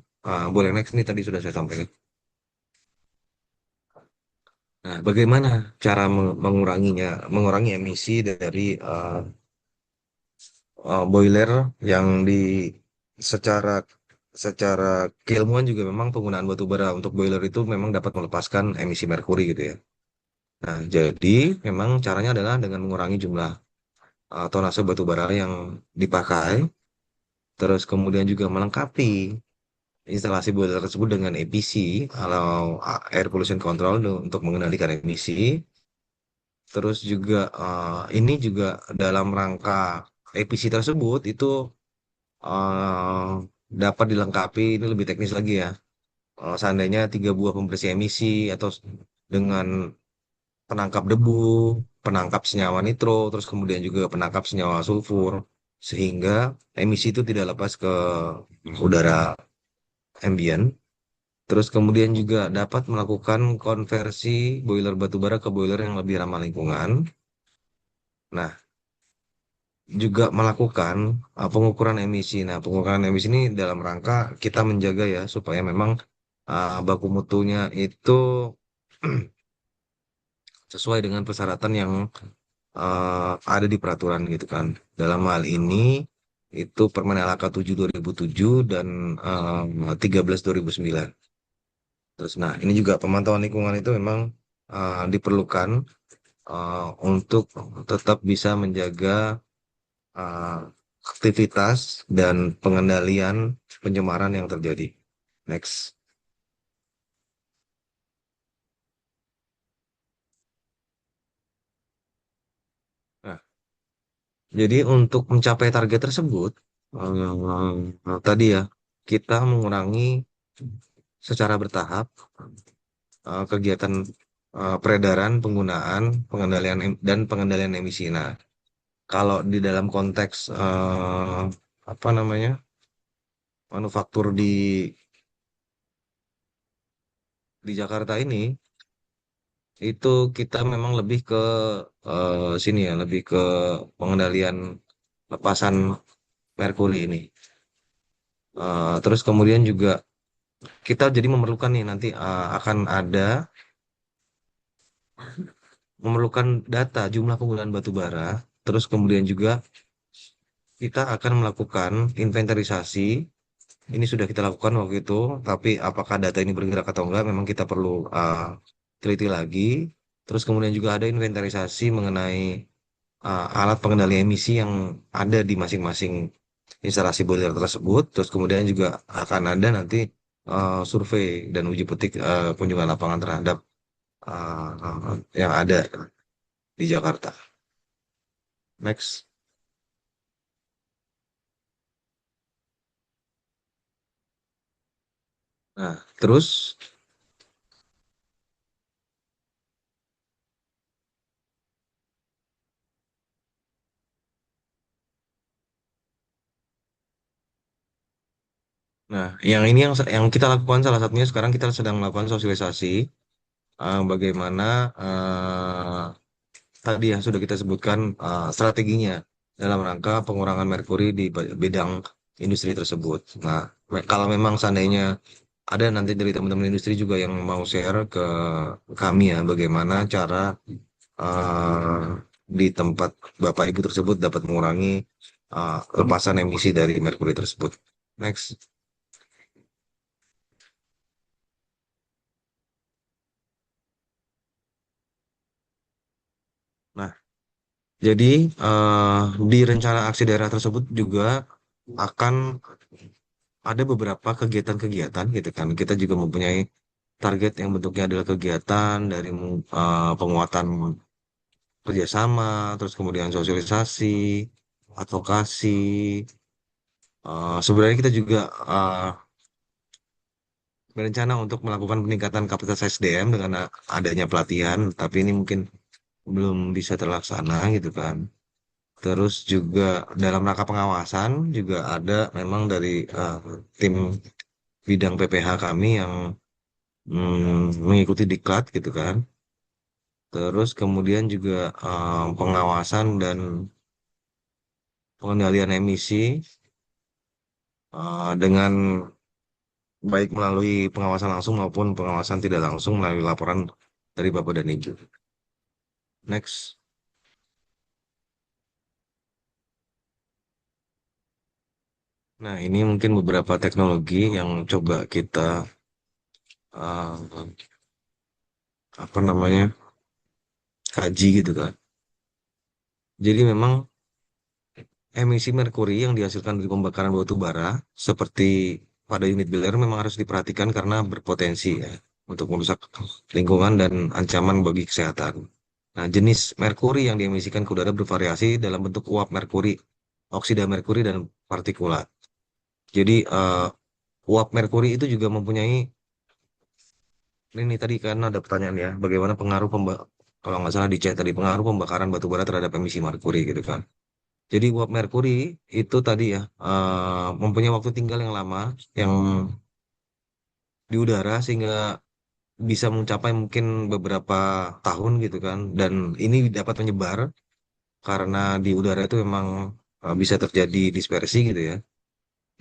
Boleh next ini tadi sudah saya sampaikan. Nah, bagaimana cara menguranginya, mengurangi emisi dari boiler yang secara secara keilmuan juga memang penggunaan batu bara untuk boiler itu memang dapat melepaskan emisi merkuri gitu ya. Nah, jadi memang caranya adalah dengan mengurangi jumlah tonase batu bara yang dipakai, terus kemudian juga melengkapi instalasi boiler tersebut dengan EPC atau Air Pollution Control untuk mengendalikan emisi. Terus juga ini juga dalam rangka EPC tersebut itu eh, dapat dilengkapi, ini lebih teknis lagi ya. Seandainya 3 buah pembersih emisi atau dengan penangkap debu, penangkap senyawa nitro, terus kemudian juga penangkap senyawa sulfur, sehingga emisi itu tidak lepas ke udara ambien. Terus kemudian juga dapat melakukan konversi boiler batubara ke boiler yang lebih ramah lingkungan. Nah, juga melakukan pengukuran emisi. Nah, pengukuran emisi ini dalam rangka kita menjaga ya supaya memang baku mutunya itu sesuai dengan persyaratan yang ada di peraturan gitu kan. Dalam hal ini itu Permen LHK 7 2007 dan 13 2009. Terus nah, ini juga pemantauan lingkungan itu memang diperlukan untuk tetap bisa menjaga uh, aktivitas dan pengendalian pencemaran yang terjadi. Next. Nah, jadi untuk mencapai target tersebut, tadi ya, kita mengurangi secara bertahap kegiatan peredaran, penggunaan, dan pengendalian emisi. Nah, kalau di dalam konteks apa namanya manufaktur di Jakarta ini, itu kita memang lebih ke sini ya, lebih ke pengendalian lepasan merkuri ini. Terus kemudian juga kita jadi memerlukan nih nanti akan ada memerlukan data jumlah penggunaan batu bara. Terus kemudian juga kita akan melakukan inventarisasi. Ini sudah kita lakukan waktu itu, tapi apakah data ini bergerak atau enggak, memang kita perlu teliti lagi. Terus kemudian juga ada inventarisasi mengenai alat pengendali emisi yang ada di masing-masing instalasi boiler tersebut. Terus kemudian juga akan ada nanti survei dan uji petik kunjungan lapangan terhadap yang ada di Jakarta. Next. Nah, terus, nah yang ini yang kita lakukan salah satunya sekarang kita sedang melakukan sosialisasi bagaimana tadi ya sudah kita sebutkan strateginya dalam rangka pengurangan merkuri di bidang industri tersebut. Nah, kalau memang seandainya ada nanti dari teman-teman industri juga yang mau share ke kami ya, bagaimana cara eh, di tempat Bapak Ibu tersebut dapat mengurangi lepasan emisi dari merkuri tersebut. Next. Nah, jadi di rencana aksi daerah tersebut juga akan ada beberapa kegiatan-kegiatan gitu kan. Kita juga mempunyai target yang bentuknya adalah kegiatan dari penguatan kerjasama, terus kemudian sosialisasi, advokasi. Sebenarnya kita juga berencana untuk melakukan peningkatan kapasitas SDM dengan adanya pelatihan, tapi ini mungkin belum bisa terlaksana gitu kan. Terus juga dalam rangka pengawasan juga ada memang dari tim bidang PPH kami yang mengikuti diklat gitu kan. Terus kemudian juga pengawasan dan pengendalian emisi dengan baik melalui pengawasan langsung maupun pengawasan tidak langsung melalui laporan dari Bapak dan Ibu. Next. Nah, ini mungkin beberapa teknologi yang coba kita uh, apa namanya kaji gitu kan. Jadi memang emisi merkuri yang dihasilkan dari pembakaran batu bara seperti pada unit boiler memang harus diperhatikan karena berpotensi ya untuk merusak lingkungan dan ancaman bagi kesehatan. Nah, jenis merkuri yang diemisikan ke udara bervariasi dalam bentuk uap merkuri, oksida merkuri, dan partikulat. Jadi, uap merkuri itu juga mempunyai, ini tadi kan ada pertanyaan ya, bagaimana pengaruh kalau nggak salah di chat tadi, pengaruh pembakaran batu bara terhadap emisi merkuri gitu kan. Jadi uap merkuri itu tadi ya mempunyai waktu tinggal yang lama yang di udara sehingga bisa mencapai mungkin beberapa tahun gitu kan dan ini dapat menyebar karena di udara itu memang bisa terjadi dispersi gitu ya.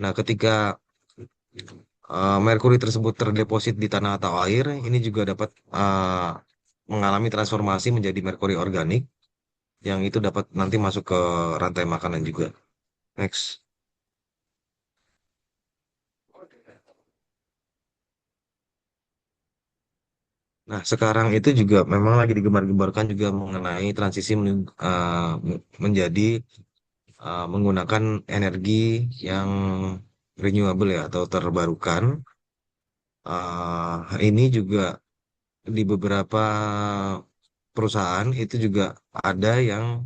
Nah, ketika merkuri tersebut terdeposit di tanah atau air, ini juga dapat mengalami transformasi menjadi merkuri organik yang itu dapat nanti masuk ke rantai makanan juga. Next. Nah, sekarang itu juga memang lagi digembar-gemborkan juga mengenai transisi menjadi menggunakan energi yang renewable ya atau terbarukan. Ini juga di beberapa perusahaan itu juga ada yang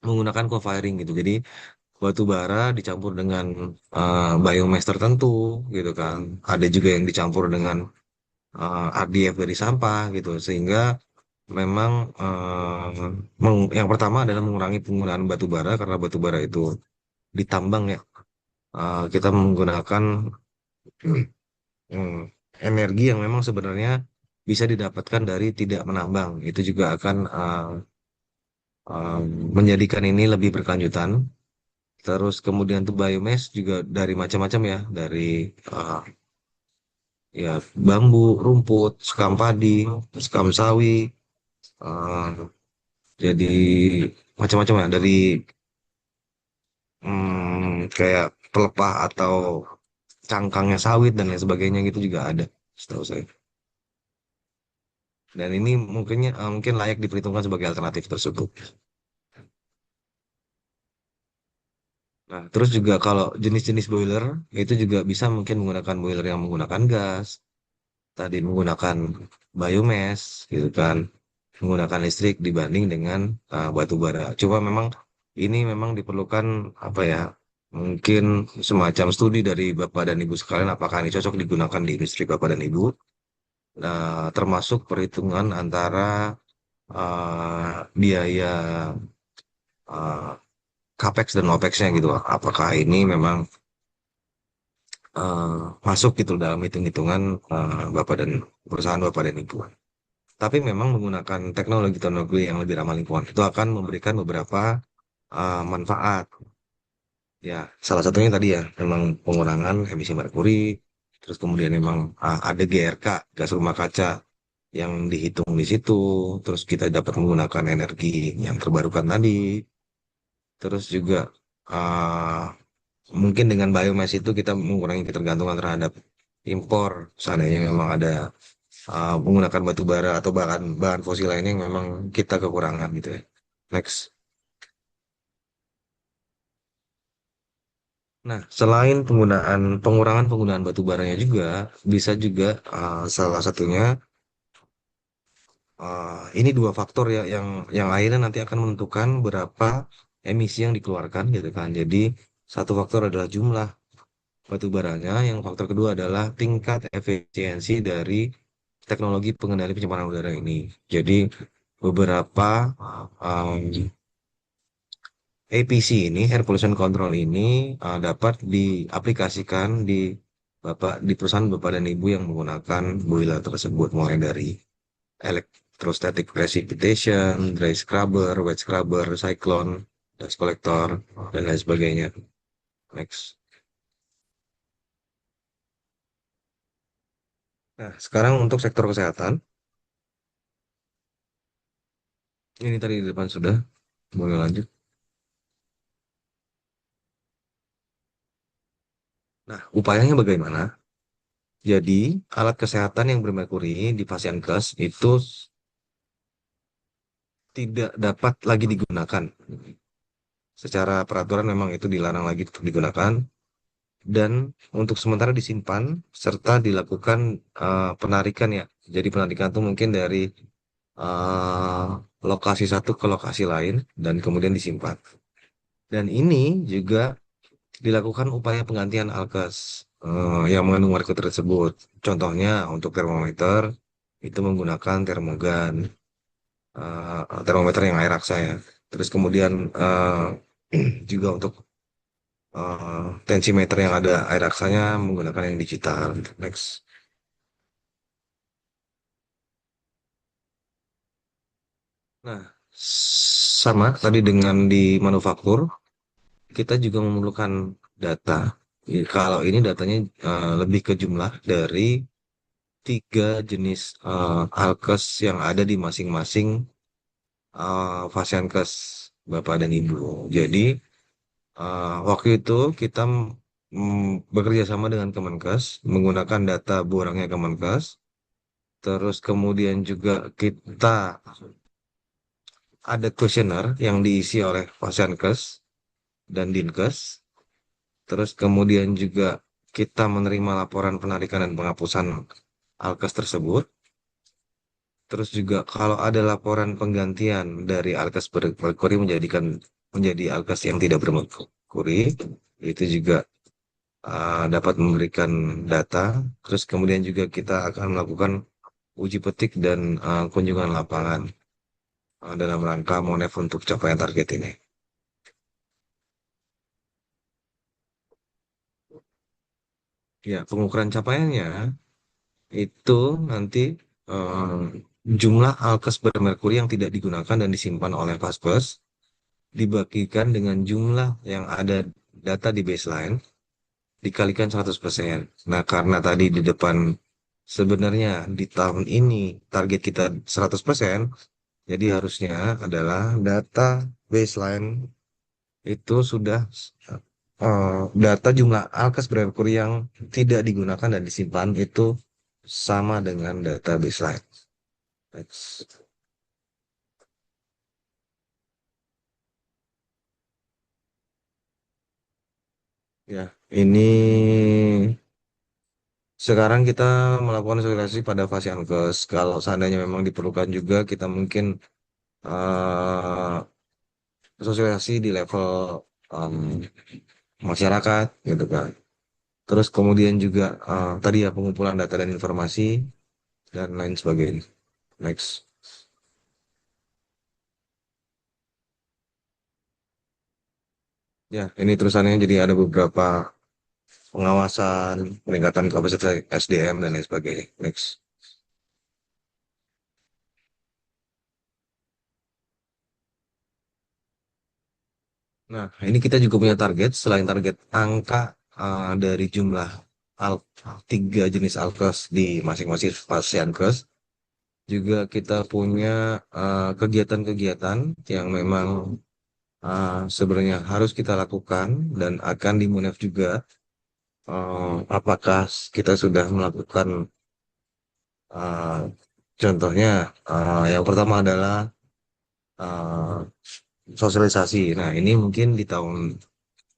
menggunakan co-firing gitu. Jadi batu bara dicampur dengan biomass tertentu gitu kan. Ada juga yang dicampur dengan RDF dari sampah gitu sehingga memang yang pertama adalah mengurangi penggunaan batu bara karena batu bara itu ditambang ya. Kita menggunakan hmm, energi yang memang sebenarnya bisa didapatkan dari tidak menambang. Itu juga akan uh, menjadikan ini lebih berkelanjutan. Terus kemudian tuh biomass juga dari macam-macam ya, dari uh, ya bambu, rumput, sekam padi, sekam sawi, uh, jadi macam-macam ya dari kayak pelepah atau cangkangnya sawit dan lain sebagainya gitu juga ada, setahu saya. Dan ini mungkin layak diperhitungkan sebagai alternatif tersebut. Nah, terus juga kalau jenis-jenis boiler itu juga bisa mungkin menggunakan boiler yang menggunakan gas, tadi menggunakan biomass gitu kan, menggunakan listrik dibanding dengan batu bara. Cuma memang ini memang diperlukan apa ya? Mungkin semacam studi dari Bapak dan Ibu sekalian apakah ini cocok digunakan di industri Bapak dan Ibu. Nah, termasuk perhitungan antara biaya uh, capex dan OPEX-nya gitu. Apakah ini memang eh, masuk gitu dalam hitung-hitungan Bapak dan perusahaan Bapak dan Ibu. tapi memang menggunakan teknologi-teknologi yang lebih ramah lingkungan itu akan memberikan beberapa manfaat. Ya, salah satunya tadi ya, memang pengurangan emisi merkuri, terus kemudian memang ada GRK, gas rumah kaca yang dihitung di situ, terus kita dapat menggunakan energi yang terbarukan tadi, terus juga ah, mungkin dengan biomass itu kita mengurangi ketergantungan terhadap impor, seandainya memang ada menggunakan batu bara atau bahan bahan fosil lainnya yang memang kita kekurangan gitu ya. Next. Nah, selain pengurangan penggunaan batu baranya juga bisa juga salah satunya ini dua faktor ya yang akhirnya nanti akan menentukan berapa emisi yang dikeluarkan gitu kan. Jadi satu faktor adalah jumlah batu baranya, yang faktor kedua adalah tingkat efisiensi dari teknologi pengendali pencemaran udara ini. Jadi beberapa um, APC ini, Air Pollution Control ini dapat diaplikasikan di perusahaan Bapak dan Ibu yang menggunakan boiler tersebut, mulai dari electrostatic precipitation, dry scrubber, wet scrubber, cyclone, dust collector, dan lain sebagainya. Next. Nah, sekarang untuk sektor kesehatan, ini tadi di depan sudah, boleh lanjut. Nah, upayanya bagaimana? Jadi, alat kesehatan yang bermerkuri di pasien kes itu tidak dapat lagi digunakan. Secara peraturan memang itu dilarang lagi untuk digunakan dan untuk sementara disimpan serta dilakukan penarikan ya. Jadi penarikan itu mungkin dari eh, lokasi satu ke lokasi lain dan kemudian disimpan. Dan ini juga dilakukan upaya penggantian alkes yang mengandung merkuri tersebut. Contohnya untuk termometer itu menggunakan termogan, termometer yang air raksa ya. Terus kemudian juga untuk tensimeter yang ada air aksanya menggunakan yang digital. Next. Nah, sama tadi dengan di manufaktur, kita juga memerlukan data. Kalau ini datanya lebih ke jumlah dari tiga jenis alkes yang ada di masing-masing Fasiankes Bapak dan Ibu. Jadi waktu itu kita bekerja sama dengan Kemenkes menggunakan data borangnya Kemenkes. Terus kemudian juga kita ada kuesioner yang diisi oleh Fasiankes dan Dinkes. Terus kemudian juga kita menerima laporan penarikan dan penghapusan alkes tersebut. Terus juga kalau ada laporan penggantian dari alkes bermerkuri menjadi alkes yang tidak bermerkuri, itu juga dapat memberikan data. Terus kemudian juga kita akan melakukan uji petik dan kunjungan lapangan dalam rangka Monef untuk capaian target ini. Ya, pengukuran capaiannya itu nanti eh, jumlah alkes bermerkuri yang tidak digunakan dan disimpan oleh Vaskes dibagikan dengan jumlah yang ada data di baseline dikalikan 100%. Nah, karena tadi di depan sebenarnya di tahun ini target kita 100%, jadi harusnya adalah data baseline itu sudah data jumlah alkes bermerkuri yang tidak digunakan dan disimpan itu sama dengan data baseline. Next. Ya, ini sekarang kita melakukan sosialisasi pada Fasiankes. Kalau seandainya memang diperlukan juga, kita mungkin sosialisasi di level um, masyarakat, gitu kan. Terus kemudian juga tadi ya pengumpulan data dan informasi dan lain sebagainya. Next. Ya, ini terusannya jadi ada beberapa pengawasan, peningkatan kapasitas SDM dan lain sebagainya. Next. Nah, ini kita juga punya target selain target angka dari jumlah al 3 jenis alkes di masing-masing Fasiankes, juga kita punya kegiatan-kegiatan yang memang sebenarnya harus kita lakukan dan akan dimunaf juga. Apakah kita sudah melakukan uh, contohnya yang pertama adalah uh, sosialisasi. Nah, ini mungkin di tahun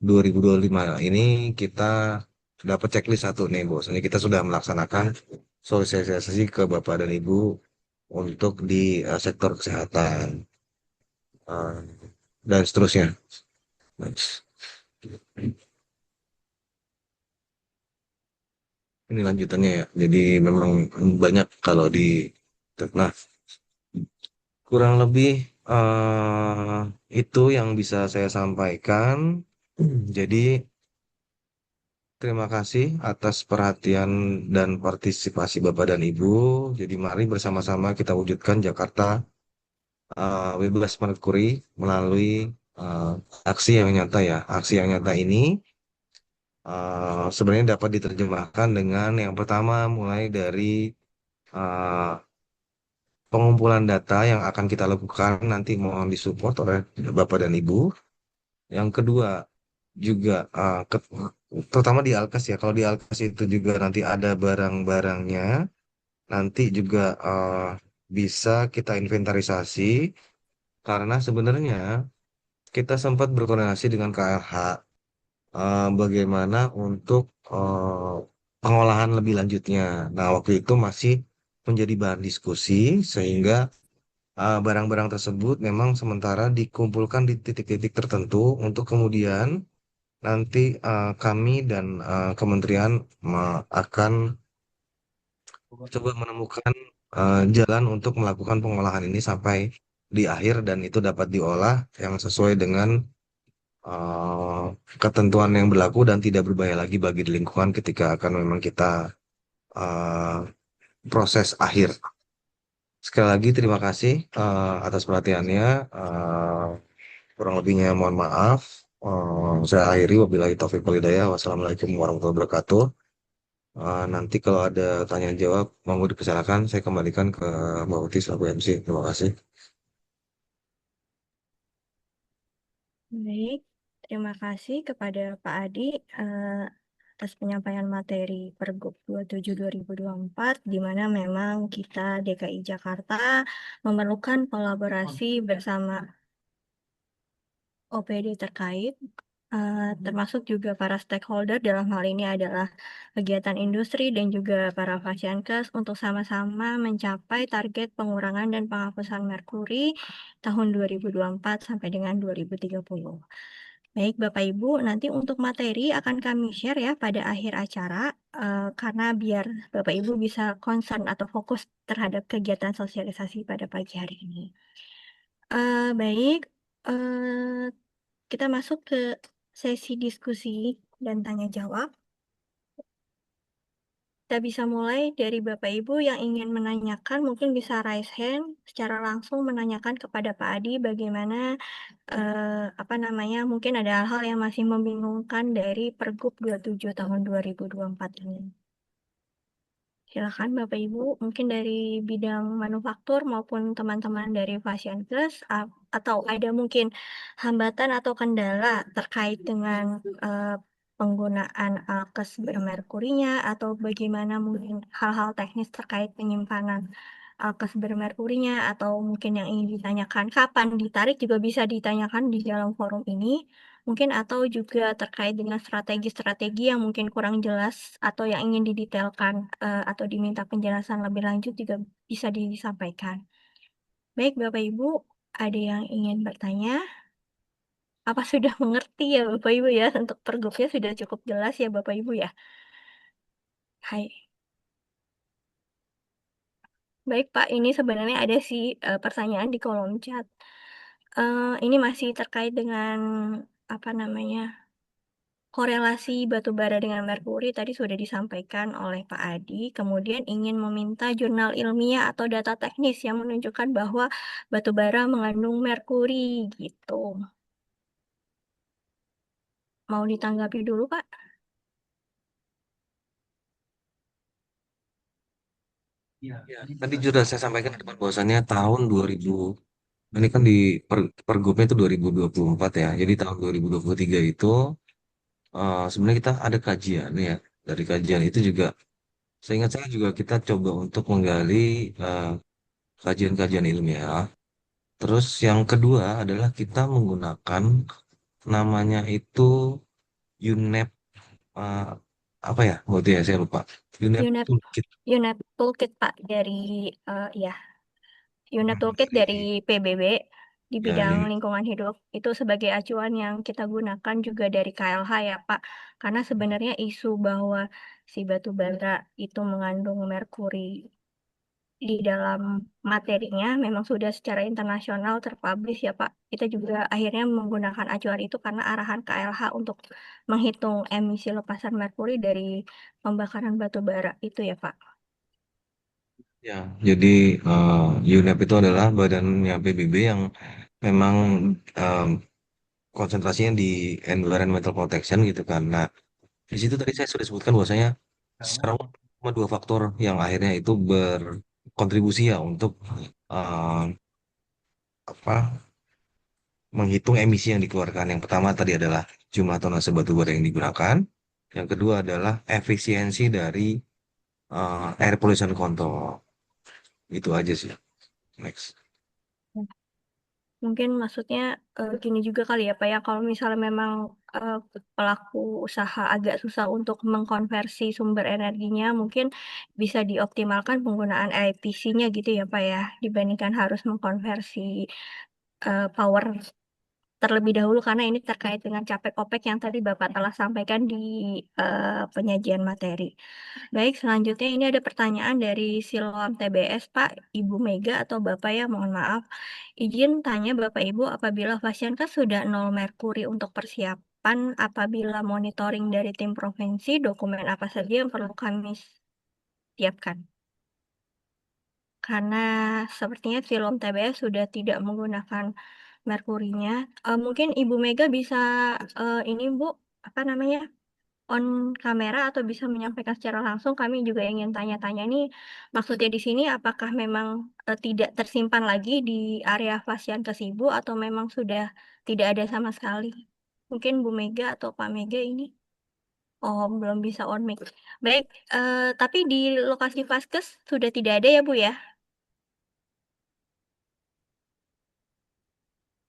2025 ini kita dapat checklist satu nih, bos. Ini kita sudah melaksanakan sosialisasi ke Bapak dan Ibu untuk di sektor kesehatan uh, dan seterusnya. Ini lanjutannya ya. Jadi memang banyak kalau di, nah, kurang lebih itu yang bisa saya sampaikan. Jadi terima kasih atas perhatian dan partisipasi Bapak dan Ibu. Jadi mari bersama-sama kita wujudkan Jakarta bebas merkuri melalui uh, aksi yang nyata ya. Aksi yang nyata ini sebenarnya dapat diterjemahkan dengan yang pertama mulai dari uh, pengumpulan data yang akan kita lakukan nanti mohon disupport oleh Bapak dan Ibu. Yang kedua juga terutama di Alkes ya. Kalau di Alkes itu juga nanti ada barang-barangnya, nanti juga bisa kita inventarisasi karena sebenarnya kita sempat berkoordinasi dengan KLH bagaimana untuk pengolahan lebih lanjutnya. Nah, waktu itu masih menjadi bahan diskusi sehingga barang-barang tersebut memang sementara dikumpulkan di titik-titik tertentu untuk kemudian nanti kami dan kementerian akan coba menemukan jalan untuk melakukan pengolahan ini sampai di akhir dan itu dapat diolah yang sesuai dengan uh, ketentuan yang berlaku dan tidak berbahaya lagi bagi lingkungan ketika akan memang kita uh, proses akhir. Sekali lagi terima kasih atas perhatiannya. Kurang lebihnya mohon maaf. Saya akhiri wabillahi taufiq wal hidayah. Wassalamualaikum warahmatullahi wabarakatuh. Nanti kalau ada tanya jawab, monggo dipersilakan. Saya kembalikan ke Mbak Uti selaku MC. Terima kasih. Baik, terima kasih kepada Pak Adi atas penyampaian materi Pergub 27 2024, di mana memang kita DKI Jakarta memerlukan kolaborasi bersama OPD terkait, termasuk juga para stakeholder dalam hal ini adalah kegiatan industri dan juga para Fasiankes untuk sama-sama mencapai target pengurangan dan penghapusan merkuri tahun 2024 sampai dengan 2030. Baik, Bapak Ibu, nanti untuk materi akan kami share ya pada akhir acara, karena biar Bapak Ibu bisa concern atau fokus terhadap kegiatan sosialisasi pada pagi hari ini. Baik, eh, kita masuk ke sesi diskusi dan tanya jawab. Kita bisa mulai dari Bapak Ibu yang ingin menanyakan, mungkin bisa raise hand secara langsung menanyakan kepada Pak Adi bagaimana apa namanya, mungkin ada hal-hal yang masih membingungkan dari Pergub 27 tahun 2024 ini. Silakan Bapak Ibu, mungkin dari bidang manufaktur maupun teman-teman dari Fasiankes, atau ada mungkin hambatan atau kendala terkait dengan penggunaan alkes bermerkurinya atau bagaimana mungkin hal-hal teknis terkait penyimpanan alkes bermerkurinya atau mungkin yang ingin ditanyakan kapan ditarik juga bisa ditanyakan di dalam forum ini. Mungkin atau juga terkait dengan strategi-strategi yang mungkin kurang jelas atau yang ingin didetailkan atau diminta penjelasan lebih lanjut juga bisa disampaikan. Baik, Bapak Ibu, ada yang ingin bertanya? Apa sudah mengerti ya Bapak Ibu ya untuk pergubnya sudah cukup jelas ya Bapak Ibu ya? Hai. Baik Pak, ini sebenarnya ada sih pertanyaan di kolom chat. Ini masih terkait dengan apa namanya? Korelasi batu bara dengan merkuri tadi sudah disampaikan oleh Pak Adi, kemudian ingin meminta jurnal ilmiah atau data teknis yang menunjukkan bahwa batu bara mengandung merkuri gitu. mau ditanggapi dulu, Pak? Ya, tadi sudah saya sampaikan di depan bahwasannya tahun 2000, ini kan di pergubnya itu 2024 ya. Jadi tahun 2023 itu sebenarnya kita ada kajian ya. Dari kajian itu juga, seingat saya juga kita coba untuk menggali eh, kajian-kajian ilmiah. Terus yang kedua adalah kita menggunakan namanya itu UNEP, eh, apa ya? Waktu ya saya lupa. UNEP UNEP, Toolkit. UNEP Toolkit, Pak, dari ya, UNEP Toolkit dari Dari PBB di ya bidang UNEP. lingkungan hidup. Itu sebagai acuan yang kita gunakan juga dari KLH ya, Pak. Karena sebenarnya isu bahwa si batu bara itu mengandung merkuri di dalam materinya memang sudah secara internasional terpublish ya, Pak. Kita juga akhirnya menggunakan acuan itu karena arahan KLH untuk menghitung emisi lepasan merkuri dari pembakaran batu bara itu ya, Pak. Ya, jadi UNEP itu adalah badannya PBB yang memang em, konsentrasinya di environmental protection gitu kan. Nah, di situ tadi saya sudah sebutkan bahwasanya sekarang cuma dua faktor yang akhirnya itu berkontribusi ya untuk eh, apa menghitung emisi yang dikeluarkan. Yang pertama tadi adalah jumlah tonase batu bara yang digunakan. Yang kedua adalah efisiensi dari air pollution control. Itu aja sih. Next. Mungkin maksudnya gini juga kali ya, Pak ya, kalau misalnya memang eh, pelaku usaha agak susah untuk mengkonversi sumber energinya, mungkin bisa dioptimalkan penggunaan IPC-nya gitu ya, Pak ya, dibandingkan harus mengkonversi power terlebih dahulu karena ini terkait dengan capek OPEC yang tadi Bapak telah sampaikan di penyajian materi. Baik, selanjutnya ini ada pertanyaan dari Siloam TBS, Pak, Ibu Mega atau Bapak ya, mohon maaf. Izin tanya Bapak Ibu, apabila pasien kan sudah nol merkuri untuk persiapan, apabila monitoring dari tim provinsi, dokumen apa saja yang perlu kami siapkan? Karena sepertinya film TBS sudah tidak menggunakan merkurinya. Mungkin Ibu Mega bisa ini Bu, apa namanya, on kamera atau bisa menyampaikan secara langsung. Kami juga ingin tanya-tanya nih, maksudnya di sini apakah memang tidak tersimpan lagi di area pasien Ibu atau memang sudah tidak ada sama sekali? Mungkin Bu Mega atau Pak Mega ini. Oh, belum bisa on mic. Baik, tapi di lokasi Vaskes sudah tidak ada ya Bu ya?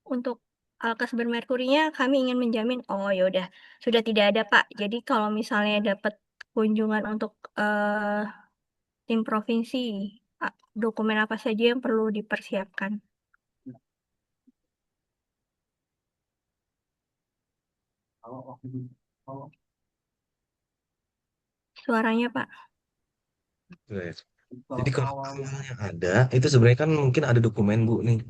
Untuk alkas bermerkurinya kami ingin menjamin, oh ya udah sudah tidak ada Pak. Jadi kalau misalnya dapat kunjungan untuk tim provinsi, dokumen apa saja yang perlu dipersiapkan? Suaranya Pak. Yes. Jadi kalau awalnya ada, itu sebenarnya kan mungkin ada dokumen Bu nih.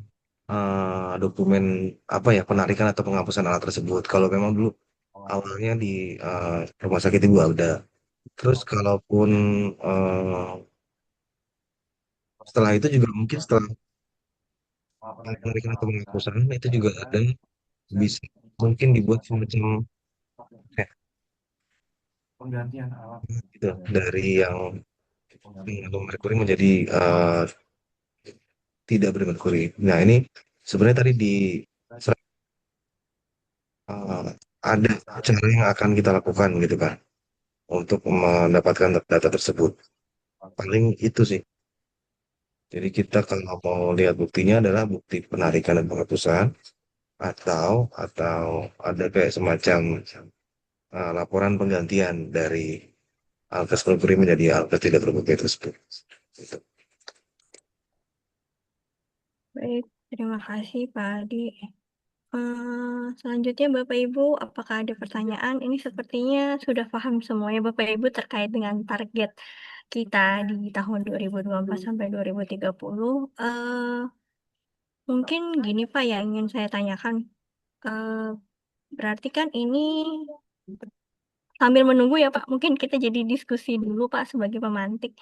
Dokumen apa ya, penarikan atau penghapusan alat tersebut. Kalau memang dulu awalnya di rumah sakit Ibu ada. Terus kalaupun eh, setelah itu juga mungkin setelah penarikan atau penghapusan itu juga ada, bisa mungkin dibuat semacam ya, gitu dari yang mengandung merkuri menjadi tidak bermerkuri. Nah ini sebenarnya tadi di eh, ada cara yang akan kita lakukan gitu kan untuk mendapatkan data tersebut. Paling itu sih. Jadi kita kalau mau lihat buktinya adalah bukti penarikan dan penghapusan atau ada kayak semacam laporan penggantian dari alkes merkuri menjadi alkes tidak bermerkuri tersebut. Gitu. Baik, terima kasih Pak Adi. Selanjutnya Bapak Ibu, apakah ada pertanyaan? Ini sepertinya sudah paham semuanya Bapak Ibu terkait dengan target kita di tahun 2024 sampai 2030. Mungkin gini Pak yang ingin saya tanyakan. Eh, Berarti kan ini sambil menunggu ya Pak, mungkin kita jadi diskusi dulu Pak sebagai pemantik.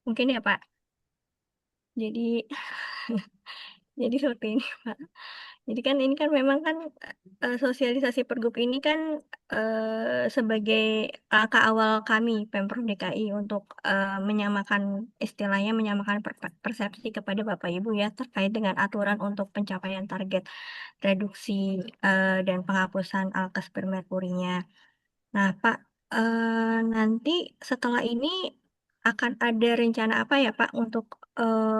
Mungkin ya Pak. Jadi jadi seperti ini Pak. Jadi kan ini kan memang kan sosialisasi pergub ini kan sebagai langkah awal kami Pemprov DKI untuk menyamakan istilahnya menyamakan persepsi kepada Bapak Ibu ya terkait dengan aturan untuk pencapaian target reduksi dan penghapusan alkes bermerkurinya. Nah, Pak, nanti setelah ini akan ada rencana apa ya, Pak, untuk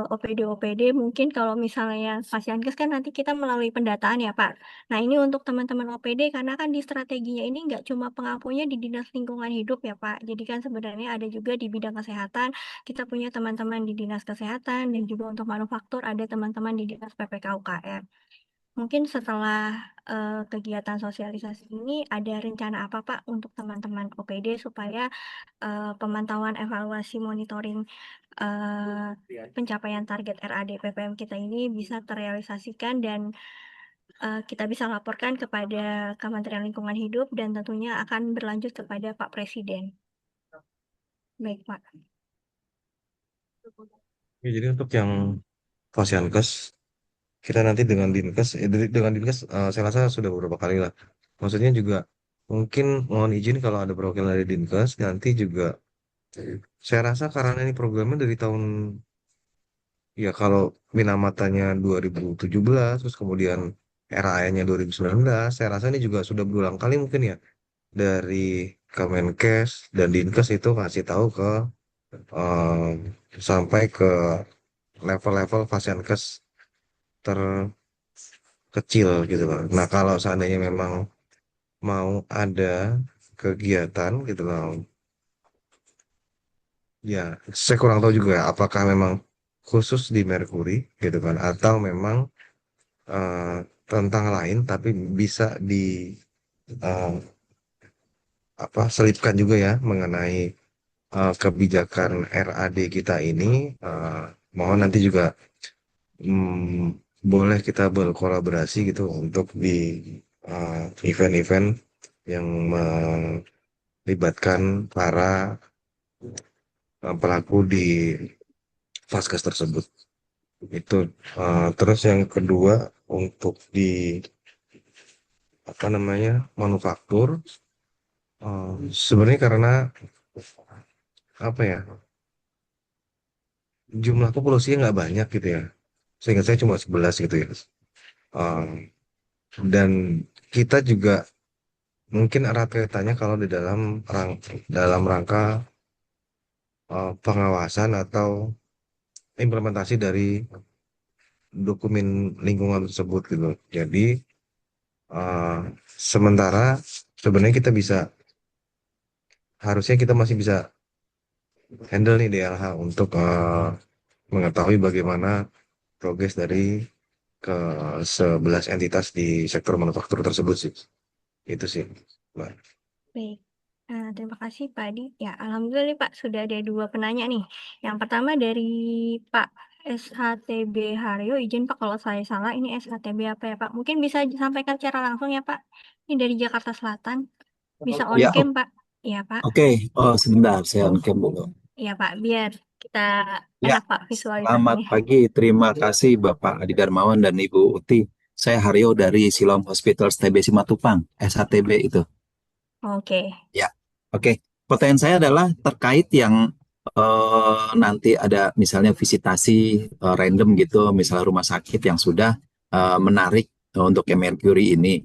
OPD-OPD mungkin kalau misalnya Fasiankes kan nanti kita melalui pendataan ya, Pak. Nah, ini untuk teman-teman OPD karena kan di strateginya ini nggak cuma pengampunya di Dinas Lingkungan Hidup ya, Pak. Jadi kan sebenarnya ada juga di bidang kesehatan, kita punya teman-teman di Dinas Kesehatan dan juga untuk manufaktur ada teman-teman di Dinas PPK UKM. Mungkin setelah kegiatan sosialisasi ini ada rencana apa Pak untuk teman-teman OPD supaya pemantauan evaluasi monitoring pencapaian target RAD PPM kita ini bisa terrealisasikan dan kita bisa laporkan kepada Kementerian Lingkungan Hidup dan tentunya akan berlanjut kepada Pak Presiden. Baik Pak. Ya, jadi untuk yang Fasiankes, kita nanti dengan Dinkes, dengan Dinkes saya rasa sudah beberapa kali lah. Maksudnya juga mungkin mohon izin kalau ada perwakilan dari Dinkes, nanti juga saya rasa karena ini programnya dari tahun, ya kalau Minamatanya 2017, terus kemudian RAE-nya 2019, saya rasa ini juga sudah berulang kali mungkin ya, dari Kemenkes dan Dinkes itu kasih tahu ke eh, sampai ke level-level Fasiankes terkecil gitu loh. Nah, kalau seandainya memang mau ada kegiatan gitu loh, ya saya kurang tahu juga ya, apakah memang khusus di Merkuri gitu kan, atau memang eh, tentang lain, tapi bisa di eh, apa selipkan juga ya mengenai kebijakan RAD kita ini. eh, Mohon nanti juga boleh kita berkolaborasi gitu untuk di event-event yang melibatkan para pelaku di Vaskes tersebut. Itu terus yang kedua untuk di apa namanya manufaktur, sebenarnya karena apa ya, jumlah populasinya nggak banyak gitu ya, sehingga saya cuma 11 gitu ya. Eh, dan kita juga mungkin erat kaitannya kalau di dalam rangka pengawasan atau implementasi dari dokumen lingkungan tersebut gitu. Jadi eh, sementara sebenarnya kita bisa, harusnya kita masih bisa handle nih DLH untuk mengetahui bagaimana progres dari ke 11 entitas di sektor manufaktur tersebut sih. Itu sih, Mbak. Baik. Terima kasih Pak Adi. Ya, alhamdulillah nih Pak sudah ada dua penanya nih. Yang pertama dari Pak SHTB Haryo, izin Pak kalau saya salah, ini SHTB apa ya Pak? Mungkin bisa disampaikan secara langsung ya Pak. Ini dari Jakarta Selatan. Bisa on Ya, cam Pak. Iya Pak. oke. Oh, sebentar, saya on-cam dulu. Iya Pak, biar kita Ya, enak Pak selamat visualisasinya. pagi. Terima kasih Bapak Adi Darmawan dan Ibu Uti. Saya Haryo dari Siloam Hospital STB Simatupang, SHTB itu. Oke. Ya, oke. Pertanyaan saya adalah terkait yang nanti ada misalnya visitasi random gitu, misalnya rumah sakit yang sudah menarik untuk yang Mercury ini.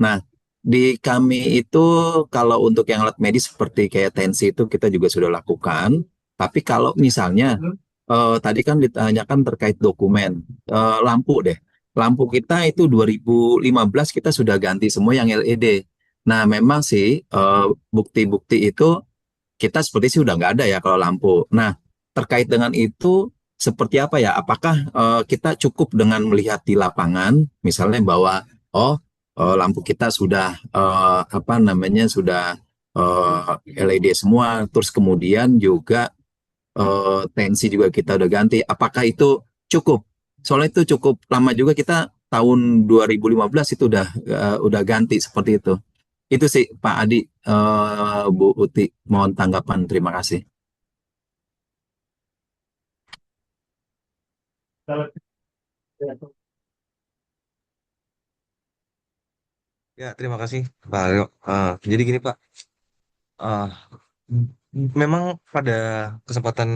Nah, di kami itu kalau untuk yang alat medis seperti kayak tensi itu kita juga sudah lakukan. Tapi kalau misalnya tadi kan ditanyakan terkait dokumen, lampu deh. Lampu kita itu 2015 kita sudah ganti semua yang LED. Nah, memang sih bukti-bukti itu kita seperti sih udah nggak ada ya kalau lampu. Nah, terkait dengan itu seperti apa ya? Apakah kita cukup dengan melihat di lapangan, misalnya bahwa oh lampu kita sudah apa namanya sudah LED semua, terus kemudian juga tensi juga kita udah ganti. Apakah itu cukup? Soalnya itu cukup lama juga kita tahun 2015 itu udah ganti seperti itu. Itu sih Pak Adi, Bu Uti, mohon tanggapan. Terima kasih. Ya, terima kasih Pak Aryo. Jadi gini Pak, Ah, memang pada kesempatan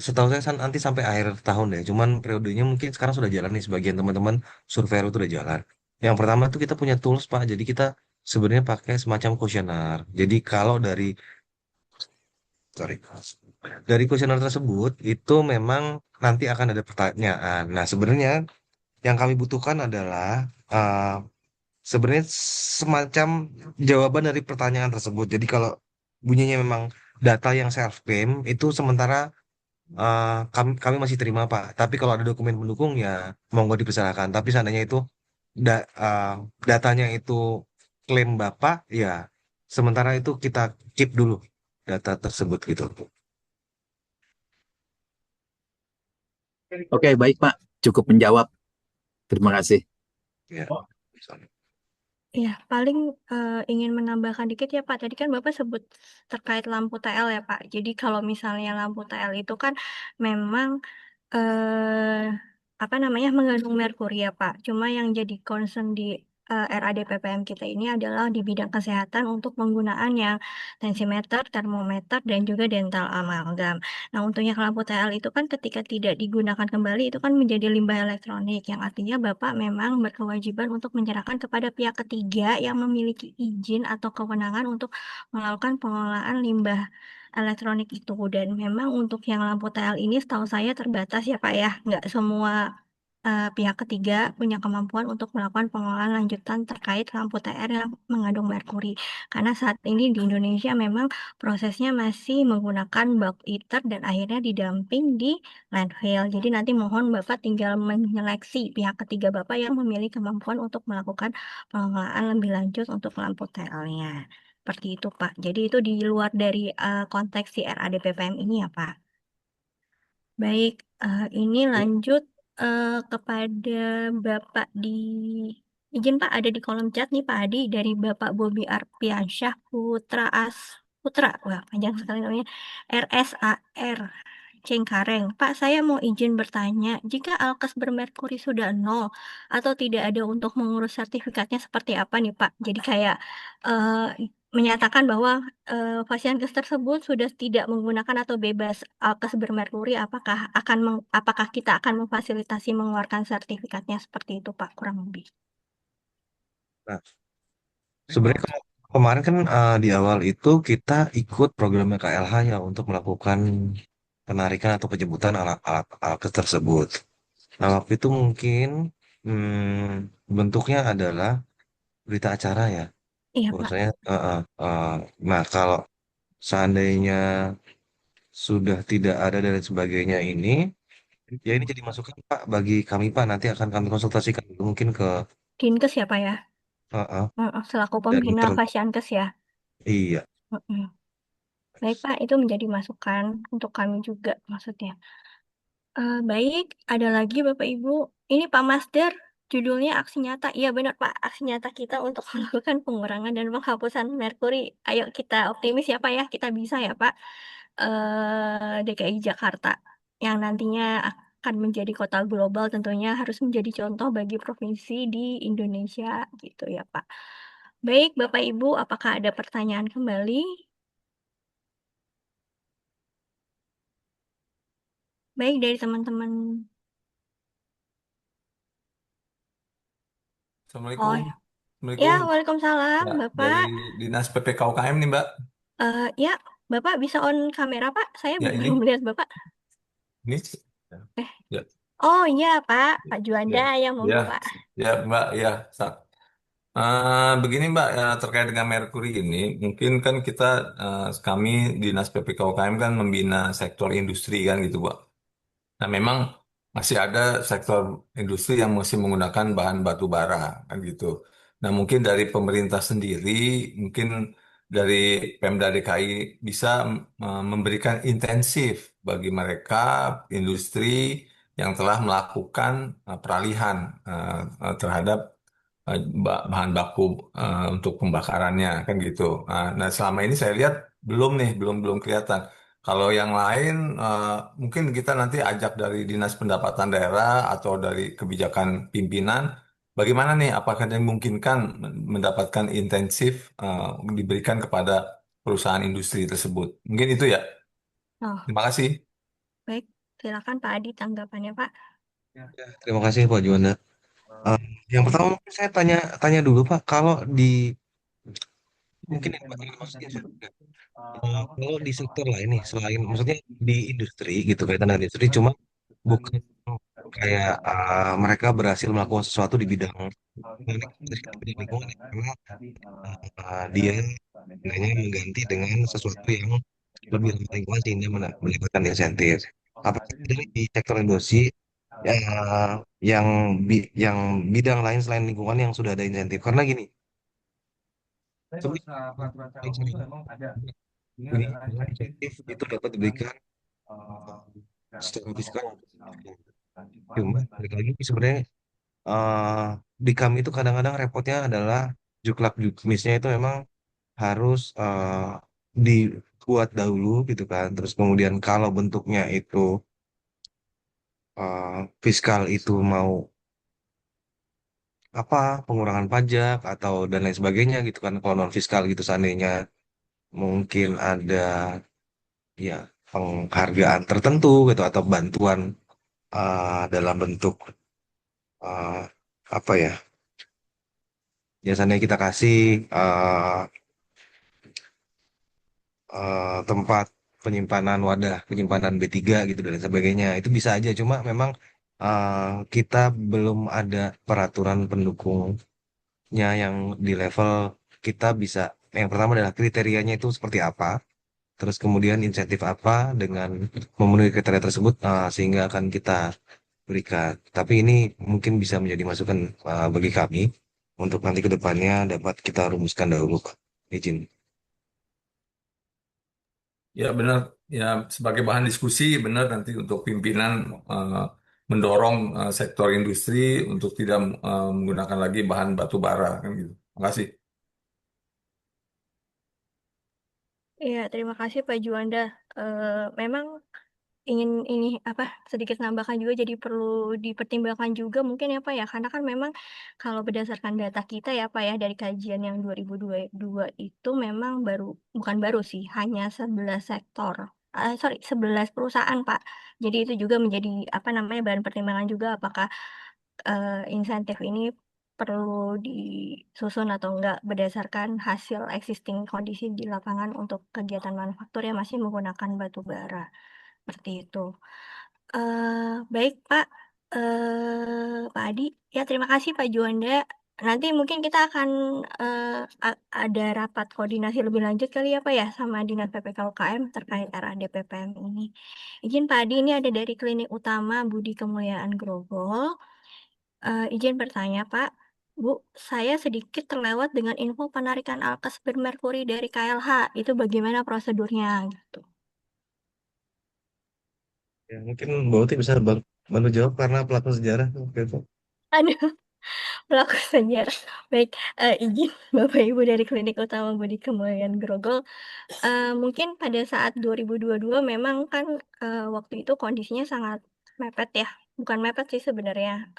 setahu saya nanti sampai akhir tahun deh. Cuman periodenya mungkin sekarang sudah jalan nih sebagian teman-teman surveyor itu udah jalan. Yang pertama tuh kita punya tools Pak. Jadi kita sebenarnya pakai semacam kuesioner. Jadi kalau sorry, dari kuesioner tersebut itu memang nanti akan ada pertanyaan. Nah sebenarnya yang kami butuhkan adalah uh, sebenarnya semacam jawaban dari pertanyaan tersebut. Jadi kalau bunyinya memang data yang self claim itu sementara kami masih terima Pak. Tapi kalau ada dokumen pendukung ya monggo dipersilakan. Tapi seandainya itu da- uh, datanya itu klaim Bapak ya sementara itu kita keep dulu data tersebut gitu. Oke, baik Pak. Cukup menjawab. Terima kasih. Ya. Ya, paling ingin menambahkan dikit ya Pak. Tadi kan Bapak sebut terkait lampu TL ya Pak. Jadi kalau misalnya lampu TL itu kan memang eh apa namanya mengandung merkuri ya Pak. Cuma yang jadi concern di RAD PPM kita ini adalah di bidang kesehatan untuk penggunaan yang tensimeter, termometer, dan juga dental amalgam. Nah, untuk yang lampu TL itu kan ketika tidak digunakan kembali itu kan menjadi limbah elektronik yang artinya Bapak memang berkewajiban untuk menyerahkan kepada pihak ketiga yang memiliki izin atau kewenangan untuk melakukan pengelolaan limbah elektronik itu. Dan memang untuk yang lampu TL ini setahu saya terbatas ya Pak ya, nggak semua pihak ketiga punya kemampuan untuk melakukan pengelolaan lanjutan terkait lampu TR yang mengandung merkuri. Karena saat ini di Indonesia memang prosesnya masih menggunakan bulk emitter dan akhirnya didamping di landfill. Jadi nanti mohon Bapak tinggal menyeleksi pihak ketiga Bapak yang memiliki kemampuan untuk melakukan pengelolaan lebih lanjut untuk lampu TL-nya. Seperti itu, Pak. Jadi itu di luar dari konteks si RAD PPM ini ya, Pak. Baik, ini lanjut kepada Bapak di izin Pak ada di kolom chat nih Pak Adi dari Bapak Bobi Arpiansyah Putra. Wah, panjang sekali namanya. RSAR Cengkareng. Pak, saya mau izin bertanya, jika alkes bermerkuri sudah nol atau tidak ada untuk mengurus sertifikatnya seperti apa nih Pak? Jadi kayak menyatakan bahwa pasienkes tersebut sudah tidak menggunakan atau bebas alkes bermerkuri, apakah kita akan memfasilitasi mengeluarkan sertifikatnya seperti itu Pak, kurang lebih. Nah, sebenarnya kalau kemarin kan di awal itu kita ikut programnya KLH ya untuk melakukan penarikan atau penjemputan alat-alat alkes tersebut. Nah, waktu itu mungkin bentuknya adalah berita acara ya. Iya Pak. Bahwasanya, nah kalau seandainya sudah tidak ada dan lain sebagainya ini, ya ini jadi masukan Pak bagi kami Pak. Nanti akan kami konsultasikan dulu mungkin ke Dinkes ya Pak ya, uh, uh, selaku dan pembina pasienkes ya. iya. Mm-mm. Baik Pak, itu menjadi masukan untuk kami juga maksudnya. Baik, ada lagi Bapak Ibu. Ini Pak Masder, judulnya aksi nyata. Iya benar Pak, aksi nyata kita untuk melakukan pengurangan dan penghapusan merkuri. Ayo kita optimis ya Pak ya, kita bisa ya Pak. DKI Jakarta yang nantinya akan menjadi kota global tentunya harus menjadi contoh bagi provinsi di Indonesia gitu ya Pak. Baik Bapak Ibu, apakah ada pertanyaan kembali? Baik dari teman-teman. Oh Assalamualaikum. ya, Assalamualaikum. Waalaikumsalam Ya, dari Bapak. Dinas PPK UKM nih, Mbak. Ya, Bapak bisa on kamera, Pak. Saya Ya, belum ini. lihat Bapak. Ini. Ya, Eh, ya, oh iya, Pak. Pak Juanda ya, yang ya, monggo, Pak. ya, Mbak. Ya, begini, Mbak, ya, terkait dengan Merkuri ini, mungkin kan kita, kami Dinas PPK UKM kan membina sektor industri kan gitu, Mbak. Nah, memang masih ada sektor industri yang masih menggunakan bahan batu bara, kan gitu. Nah, mungkin dari pemerintah sendiri, mungkin dari Pemda DKI bisa memberikan intensif bagi mereka industri yang telah melakukan peralihan terhadap bahan baku untuk pembakarannya, kan gitu. Nah, selama ini saya lihat belum nih, belum kelihatan. Kalau yang lain, mungkin kita nanti ajak dari Dinas Pendapatan Daerah atau dari kebijakan pimpinan bagaimana nih? Apakah dimungkinkan mendapatkan intensif diberikan kepada perusahaan industri tersebut? Mungkin itu ya. Oh, Terima kasih. baik. Silakan Pak Adi tanggapannya, Pak. Ya, terima kasih Pak Juanda. Eh, yang pertama mungkin saya tanya tanya dulu Pak, kalau di mungkin yang Pak Juanda maksudnya sorry, ya. Kalau di sektor lain nih selain maksudnya di industri gitu kaitan dengan industri, cuma bukan kayak mereka berhasil melakukan sesuatu di bidang ini di bidang lingkungan ya, karena dia sebenarnya mengganti dengan sesuatu yang lebih ramah lingkungan sehingga mendapatkan insentif. Apakah ada nih di sektor industri ya, yang bidang lain selain lingkungan yang sudah ada insentif? Karena gini, sebenarnya ini adalah insentif itu dapat diberikan secara fiskal. Cuma balik lagi sebenarnya eh, di kami itu kadang-kadang repotnya adalah juklak jukmisnya itu memang harus dibuat dahulu gitu kan. Terus kemudian kalau bentuknya itu fiskal itu mau apa pengurangan pajak atau dan lain sebagainya gitu kan. Kalau non fiskal gitu seandainya mungkin ada ya penghargaan tertentu gitu atau bantuan dalam bentuk eh, apa ya? Biasanya kita kasih eh, tempat penyimpanan wadah penyimpanan B3 gitu dan lain sebagainya itu bisa aja cuma memang eh, kita belum ada peraturan pendukungnya yang di level kita bisa yang pertama adalah kriterianya itu seperti apa terus kemudian insentif apa dengan memenuhi kriteria tersebut sehingga akan kita berikan tapi ini mungkin bisa menjadi masukan bagi kami untuk nanti ke depannya dapat kita rumuskan dahulu Pak. Izin. Ya benar, ya sebagai bahan diskusi benar nanti untuk pimpinan eh, mendorong sektor industri untuk tidak menggunakan lagi bahan batu bara kan gitu. Terima kasih. Iya, terima kasih Pak Juanda. Memang ingin ini apa sedikit nambahkan juga jadi perlu dipertimbangkan juga mungkin ya Pak ya karena kan memang kalau berdasarkan data kita ya Pak ya dari kajian yang 2022 itu memang bukan baru sih hanya 11 sektor 11 perusahaan Pak. Jadi itu juga menjadi apa namanya bahan pertimbangan juga apakah insentif ini perlu disusun atau enggak berdasarkan hasil existing kondisi di lapangan untuk kegiatan manufaktur yang masih menggunakan batu bara, seperti itu. Baik Pak, Pak Adi, ya terima kasih Pak Juanda. Nanti mungkin kita akan, ada rapat koordinasi lebih lanjut kali ya Pak ya, sama Dinas PPK UKM terkait RAD ini. Izin Pak Adi, ini ada dari Klinik Utama Budi Kemuliaan Grogol. Izin bertanya, Pak. Bu, saya sedikit terlewat dengan info penarikan alkes bermerkuri dari KLH. Itu bagaimana prosedurnya gitu? Ya, mungkin Mbak Uti bisa bantu jawab karena pelaku sejarah. Oke, Pak. Aduh, pelaku sejarah. Baik, izin Bapak Ibu dari Klinik Utama Budi Kemuliaan Grogol. Mungkin pada saat 2022 memang kan waktu itu kondisinya sangat mepet ya. Bukan mepet sih sebenarnya.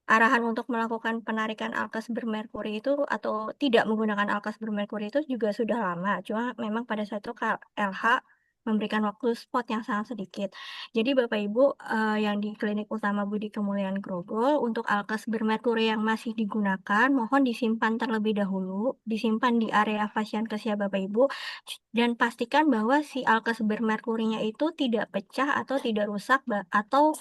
Arahan untuk melakukan penarikan alkes bermerkuri itu atau tidak menggunakan alkes bermerkuri itu juga sudah lama, cuma memang pada saat itu KLH memberikan waktu spot yang sangat sedikit. Jadi Bapak Ibu, yang di Klinik Utama Budi Kemuliaan Grogol untuk alkes bermerkuri yang masih digunakan mohon disimpan terlebih dahulu, disimpan di area Fasiankes ya Bapak Ibu, dan pastikan bahwa si alkes bermerkurinya itu tidak pecah atau tidak rusak atau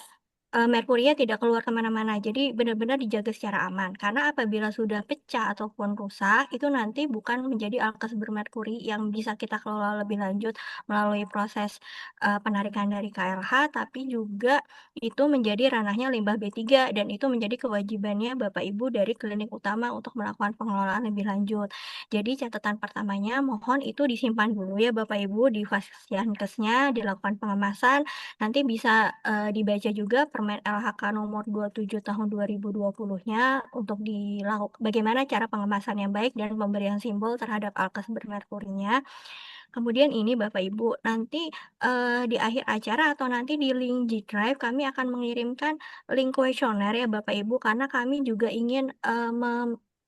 merkurinya tidak keluar kemana-mana, jadi benar-benar dijaga secara aman. Karena apabila sudah pecah ataupun rusak, itu nanti bukan menjadi alkes bermerkuri yang bisa kita kelola lebih lanjut melalui proses, penarikan dari KLH, tapi juga itu menjadi ranahnya limbah B3 dan itu menjadi kewajibannya Bapak Ibu dari klinik utama untuk melakukan pengelolaan lebih lanjut. Jadi catatan pertamanya mohon itu disimpan dulu ya Bapak Ibu di Fasiankesnya, dilakukan pengemasan. Nanti bisa, dibaca juga Permen LHK nomor 27 tahun 2020-nya untuk bagaimana cara pengemasan yang baik dan pemberian simbol terhadap alkes bermerkurinya. Kemudian ini Bapak Ibu, nanti di akhir acara atau nanti di link G Drive kami akan mengirimkan link kuesioner ya Bapak Ibu, karena kami juga ingin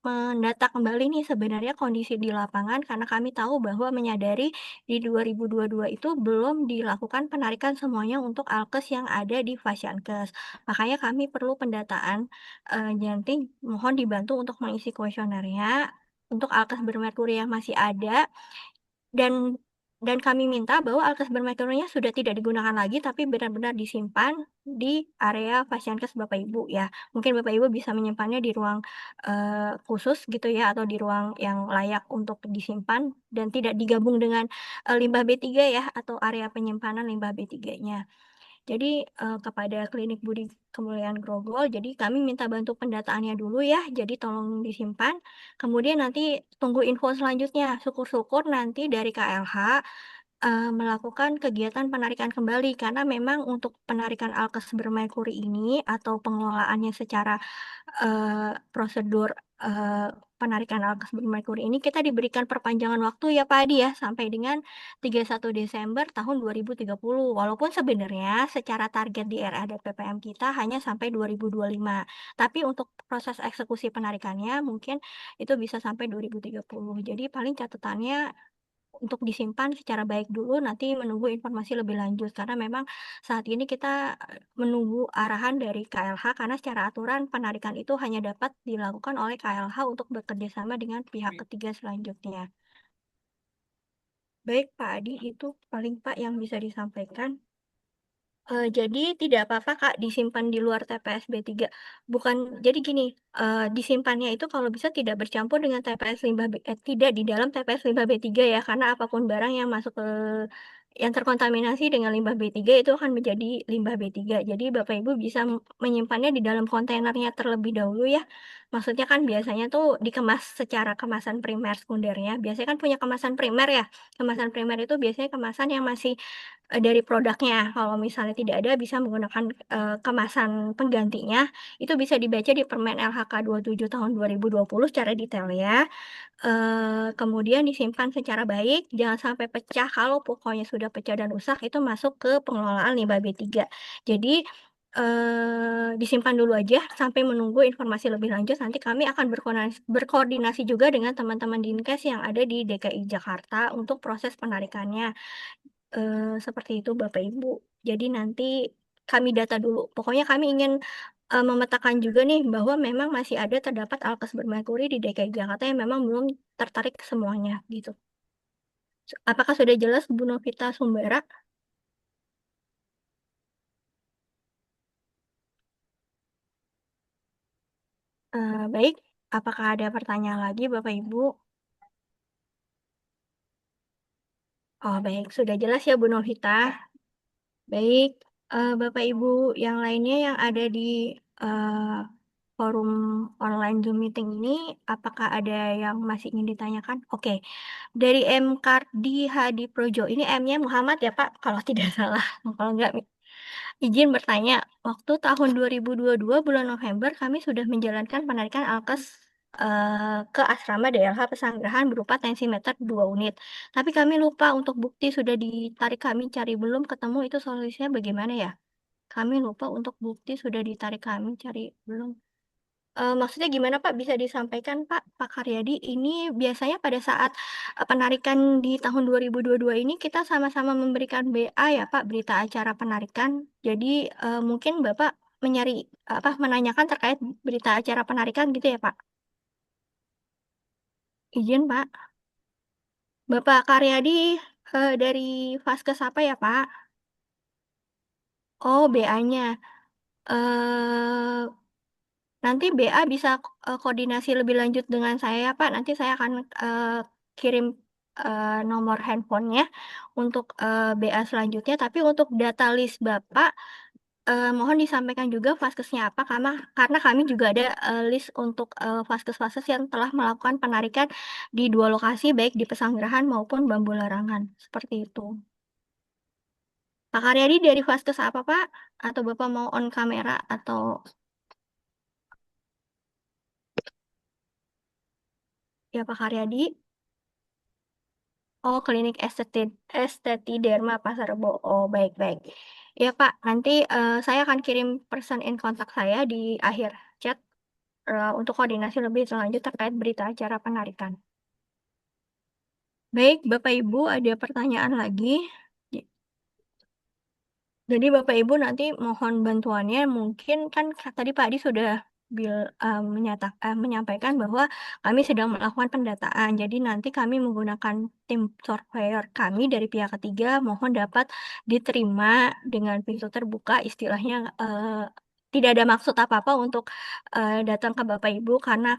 mendata kembali nih sebenarnya kondisi di lapangan, karena kami tahu bahwa menyadari di 2022 itu belum dilakukan penarikan semuanya untuk alkes yang ada di Fasiankes. Makanya kami perlu pendataan, nanti mohon dibantu untuk mengisi kuesionernya untuk alkes bermerkuri yang masih ada dan kami minta bahwa alkes bermerkurinya sudah tidak digunakan lagi, tapi benar-benar disimpan di area Fasiankes Bapak Ibu ya. Mungkin Bapak Ibu bisa menyimpannya di ruang, khusus gitu ya, atau di ruang yang layak untuk disimpan dan tidak digabung dengan, limbah B3 ya, atau area penyimpanan limbah B3-nya. Jadi, kepada Klinik Budi Kemuliaan Grogol, jadi kami minta bantu pendataannya dulu ya, jadi tolong disimpan, kemudian nanti tunggu info selanjutnya. Syukur-syukur nanti dari KLH, melakukan kegiatan penarikan kembali, karena memang untuk penarikan alkes bermerkuri ini atau pengelolaannya secara, prosedur, penarikan alkes bermerkuri ini kita diberikan perpanjangan waktu ya Pak Adi ya, sampai dengan 31 Desember tahun 2030. Walaupun sebenarnya secara target di RAD PPM kita hanya sampai 2025. Tapi untuk proses eksekusi penarikannya mungkin itu bisa sampai 2030. Jadi paling catatannya untuk disimpan secara baik dulu, nanti menunggu informasi lebih lanjut. Karena memang saat ini kita, menunggu arahan dari KLH, karena secara aturan penarikan itu hanya dapat dilakukan oleh KLH untuk bekerja sama dengan pihak ketiga selanjutnya. Baik Pak Adi, itu paling Pak yang bisa disampaikan. Jadi tidak apa-apa Kak disimpan di luar TPS B3. Jadi gini, disimpannya itu kalau bisa tidak bercampur dengan TPS limbah tidak di dalam TPS limbah B3 ya, karena apapun barang yang masuk ke yang terkontaminasi dengan limbah B3 itu akan menjadi limbah B3. Jadi Bapak Ibu bisa menyimpannya di dalam kontainernya terlebih dahulu ya. Maksudnya kan biasanya tuh dikemas secara kemasan primer sekundernya. Biasanya kan punya kemasan primer ya. Kemasan primer itu biasanya kemasan yang masih dari produknya, kalau misalnya tidak ada bisa menggunakan, kemasan penggantinya, itu bisa dibaca di Permen LHK 27 tahun 2020 secara detail ya. Kemudian disimpan secara baik, jangan sampai pecah, kalau pokoknya sudah pecah dan rusak itu masuk ke pengelolaan limbah B3. Jadi, disimpan dulu aja sampai menunggu informasi lebih lanjut, nanti kami akan berkoordinasi juga dengan teman-teman Dinkes yang ada di DKI Jakarta untuk proses penarikannya. Seperti itu Bapak Ibu. Jadi nanti kami data dulu. Pokoknya kami ingin, memetakan juga nih bahwa memang masih ada terdapat alkes bermerkuri di DKI Jakarta yang memang belum tertarik semuanya gitu. Apakah sudah jelas Bu Novita Sumbara? Baik, apakah ada pertanyaan lagi Bapak Ibu? Oh baik, sudah jelas ya Bu Novita. Baik, Bapak Ibu yang lainnya yang ada di, eee, forum online Zoom meeting ini, apakah ada yang masih ingin ditanyakan? Oke, dari M. Kardi Hadi Projo, ini M-nya Muhammad ya Pak, kalau tidak salah, kalau enggak izin bertanya, waktu tahun 2022 bulan November kami sudah menjalankan penarikan alkes, ke asrama DLH Pesanggerahan berupa tensimeter 2 unit. Tapi kami lupa untuk bukti sudah ditarik, kami cari belum ketemu, itu solusinya bagaimana ya? Kami lupa untuk bukti sudah ditarik, kami cari belum. Maksudnya gimana Pak? Bisa disampaikan Pak, Pak Karyadi, ini biasanya pada saat, penarikan di tahun 2022 ini kita sama-sama memberikan BA ya Pak, berita acara penarikan. Jadi, mungkin Bapak menanyakan terkait berita acara penarikan gitu ya Pak? Izin Pak. Bapak Karyadi, dari Vaskes apa ya Pak? Oh BA-nya. Nanti BA bisa, koordinasi lebih lanjut dengan saya ya, Pak. Nanti saya akan, kirim, nomor handphonenya untuk, BA selanjutnya. Tapi untuk data list Bapak, mohon disampaikan juga vaskesnya apa, karena kami juga ada, list untuk, vaskes-vaskes yang telah melakukan penarikan di 2 lokasi, baik di Pesanggerahan maupun Bambu Larangan, seperti itu. Pak Karyadi dari vaskes apa, Pak? Atau Bapak mau on kamera atau ya Pak Karyadi? Oh, klinik Esteti Derma Pasar Rebo. Oh, baik-baik. Ya, Pak, nanti saya akan kirim person in kontak saya di akhir chat untuk koordinasi lebih lanjut terkait berita acara penarikan. Baik, Bapak Ibu, ada pertanyaan lagi? Jadi Bapak Ibu nanti mohon bantuannya, mungkin kan tadi Pak Adi sudah menyampaikan bahwa kami sedang melakukan pendataan. Jadi nanti kami menggunakan tim surveyor kami dari pihak ketiga, mohon dapat diterima dengan pintu terbuka, istilahnya tidak ada maksud apa-apa untuk datang ke Bapak Ibu karena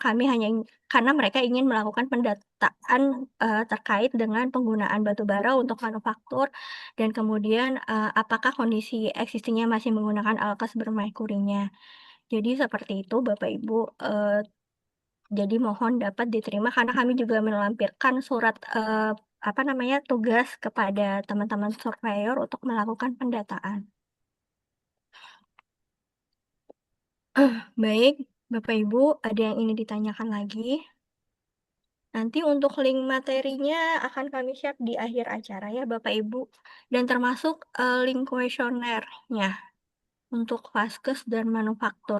mereka ingin melakukan pendataan terkait dengan penggunaan batu bara untuk manufaktur dan kemudian, apakah kondisi existing-nya masih menggunakan alkes bermerkurinya. Jadi seperti itu Bapak Ibu, jadi mohon dapat diterima karena kami juga melampirkan surat, tugas kepada teman-teman surveyor untuk melakukan pendataan. Baik, Bapak Ibu, ada yang ingin ditanyakan lagi? Nanti untuk link materinya akan kami share di akhir acara ya Bapak Ibu, dan termasuk, link kuesionernya untuk vaskes dan manufaktur.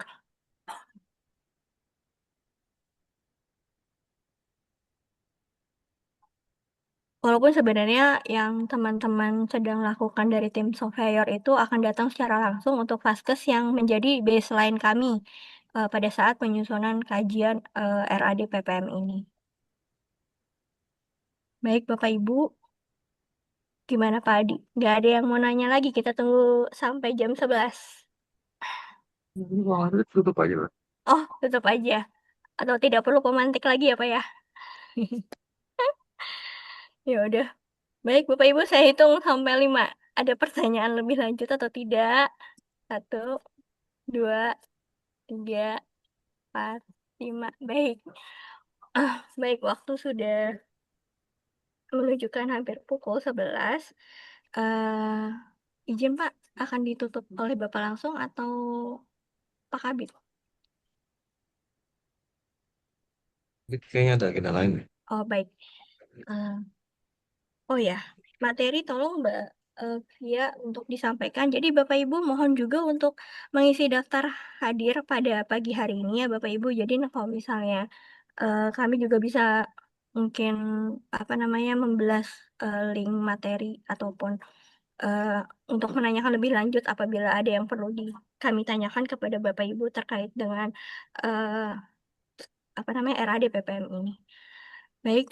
Walaupun sebenarnya yang teman-teman sedang lakukan dari tim surveyor itu akan datang secara langsung untuk vaskes yang menjadi baseline kami, pada saat penyusunan kajian, RAD PPM ini. Baik Bapak Ibu, gimana Pak Adi? Nggak ada yang mau nanya lagi, kita tunggu sampai jam 11. Tutup aja, Pak. Oh, tutup aja? Atau tidak perlu pemantik lagi ya Pak ya? Ya udah. Baik Bapak Ibu, saya hitung sampai 5. Ada pertanyaan lebih lanjut atau tidak? 1, 2, 3, 4, 5. Baik. Baik, waktu sudah menunjukkan hampir pukul 11. Izin Pak, akan ditutup oleh Bapak langsung atau Pak Kabit? Kayaknya ada agenda lain. Oh, baik. Oh ya, materi tolong Mbak Via untuk disampaikan. Jadi Bapak Ibu mohon juga untuk mengisi daftar hadir pada pagi hari ini ya Bapak Ibu. Jadi kalau misalnya kami juga bisa mungkin membelas link materi ataupun eh, untuk menanyakan lebih lanjut apabila ada yang perlu kami tanyakan kepada Bapak Ibu terkait dengan eh, RAD PPM ini. Baik,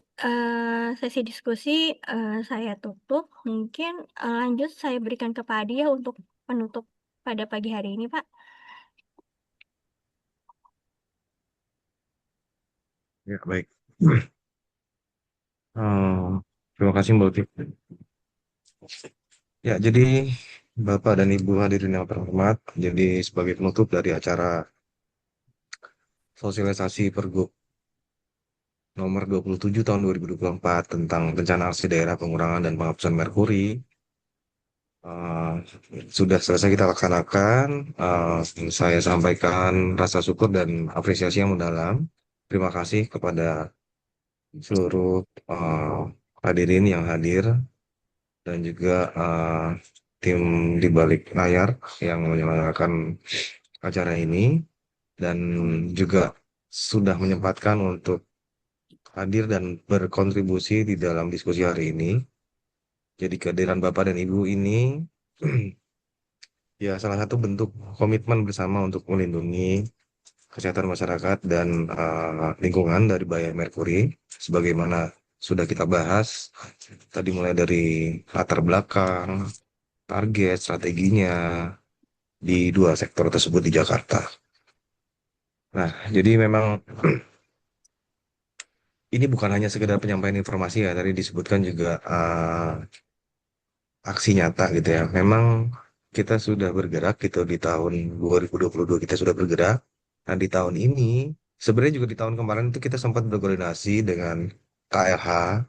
sesi diskusi saya tutup. Mungkin lanjut saya berikan ke Pak Adi ya untuk penutup pada pagi hari ini, Pak. Ya, baik. Terima kasih Mbak Uti. Ya, jadi Bapak dan Ibu hadirin yang terhormat, jadi sebagai penutup dari acara sosialisasi Pergub nomor 27 tahun 2024 tentang rencana aksi daerah pengurangan dan penghapusan merkuri, eh, sudah selesai kita laksanakan. Saya sampaikan rasa syukur dan apresiasi yang mendalam. Terima kasih kepada seluruh hadirin yang hadir dan juga tim di balik layar yang menyelenggarakan acara ini dan juga sudah menyempatkan untuk hadir dan berkontribusi di dalam diskusi hari ini. Jadi kehadiran Bapak dan Ibu ini ya salah satu bentuk komitmen bersama untuk melindungi kesehatan masyarakat dan lingkungan dari bahaya merkuri sebagaimana sudah kita bahas tadi mulai dari latar belakang, target, strateginya di dua sektor tersebut di Jakarta. Nah, jadi memang ini bukan hanya sekedar penyampaian informasi ya, tadi disebutkan juga aksi nyata gitu ya. Memang kita sudah bergerak gitu di tahun 2022 kita sudah bergerak. Nah, di tahun ini sebenarnya juga di tahun kemarin itu kita sempat berkoordinasi dengan KLH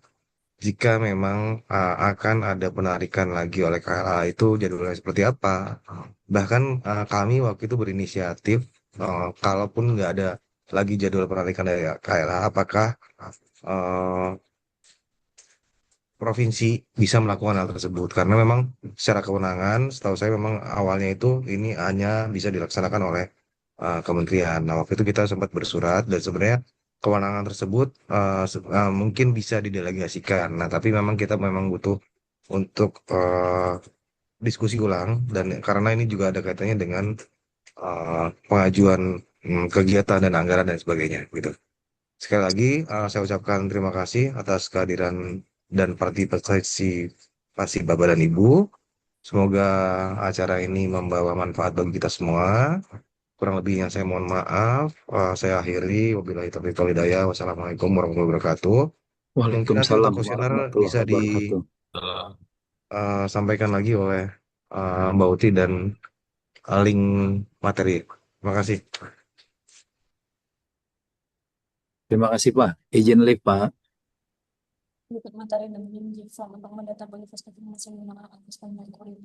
jika memang akan ada penarikan lagi oleh KLH itu jadwalnya seperti apa. Bahkan kami waktu itu berinisiatif kalaupun nggak ada lagi jadwal penarikan dari KLH, apakah eh, provinsi bisa melakukan hal tersebut karena memang secara kewenangan setahu saya memang awalnya itu ini hanya bisa dilaksanakan oleh kementerian. Nah, waktu itu kita sempat bersurat dan sebenarnya kewenangan tersebut mungkin bisa didelegasikan. Nah, tapi memang kita memang butuh untuk diskusi ulang dan karena ini juga ada kaitannya dengan pengajuan kegiatan dan anggaran dan sebagainya gitu. Sekali lagi, saya ucapkan terima kasih atas kehadiran dan partisipasi Bapak dan Ibu. Semoga acara ini membawa manfaat bagi kita semua. Kurang lebihnya saya mohon maaf. Saya akhiri. Wabillahi taufiq wal hidayah. Wassalamualaikum warahmatullahi wabarakatuh. Mungkin nanti untuk Waalaikumsalam kuesioner warahmatullahi bisa wabarakatuh. disampaikan lagi oleh Mbak Uti dan link materi. Terima kasih. Terima kasih Pak. Izin live Pak. Berikut materi dan link Jigsaw untuk mendata bagi festival masing menggunakan atas Merkuri.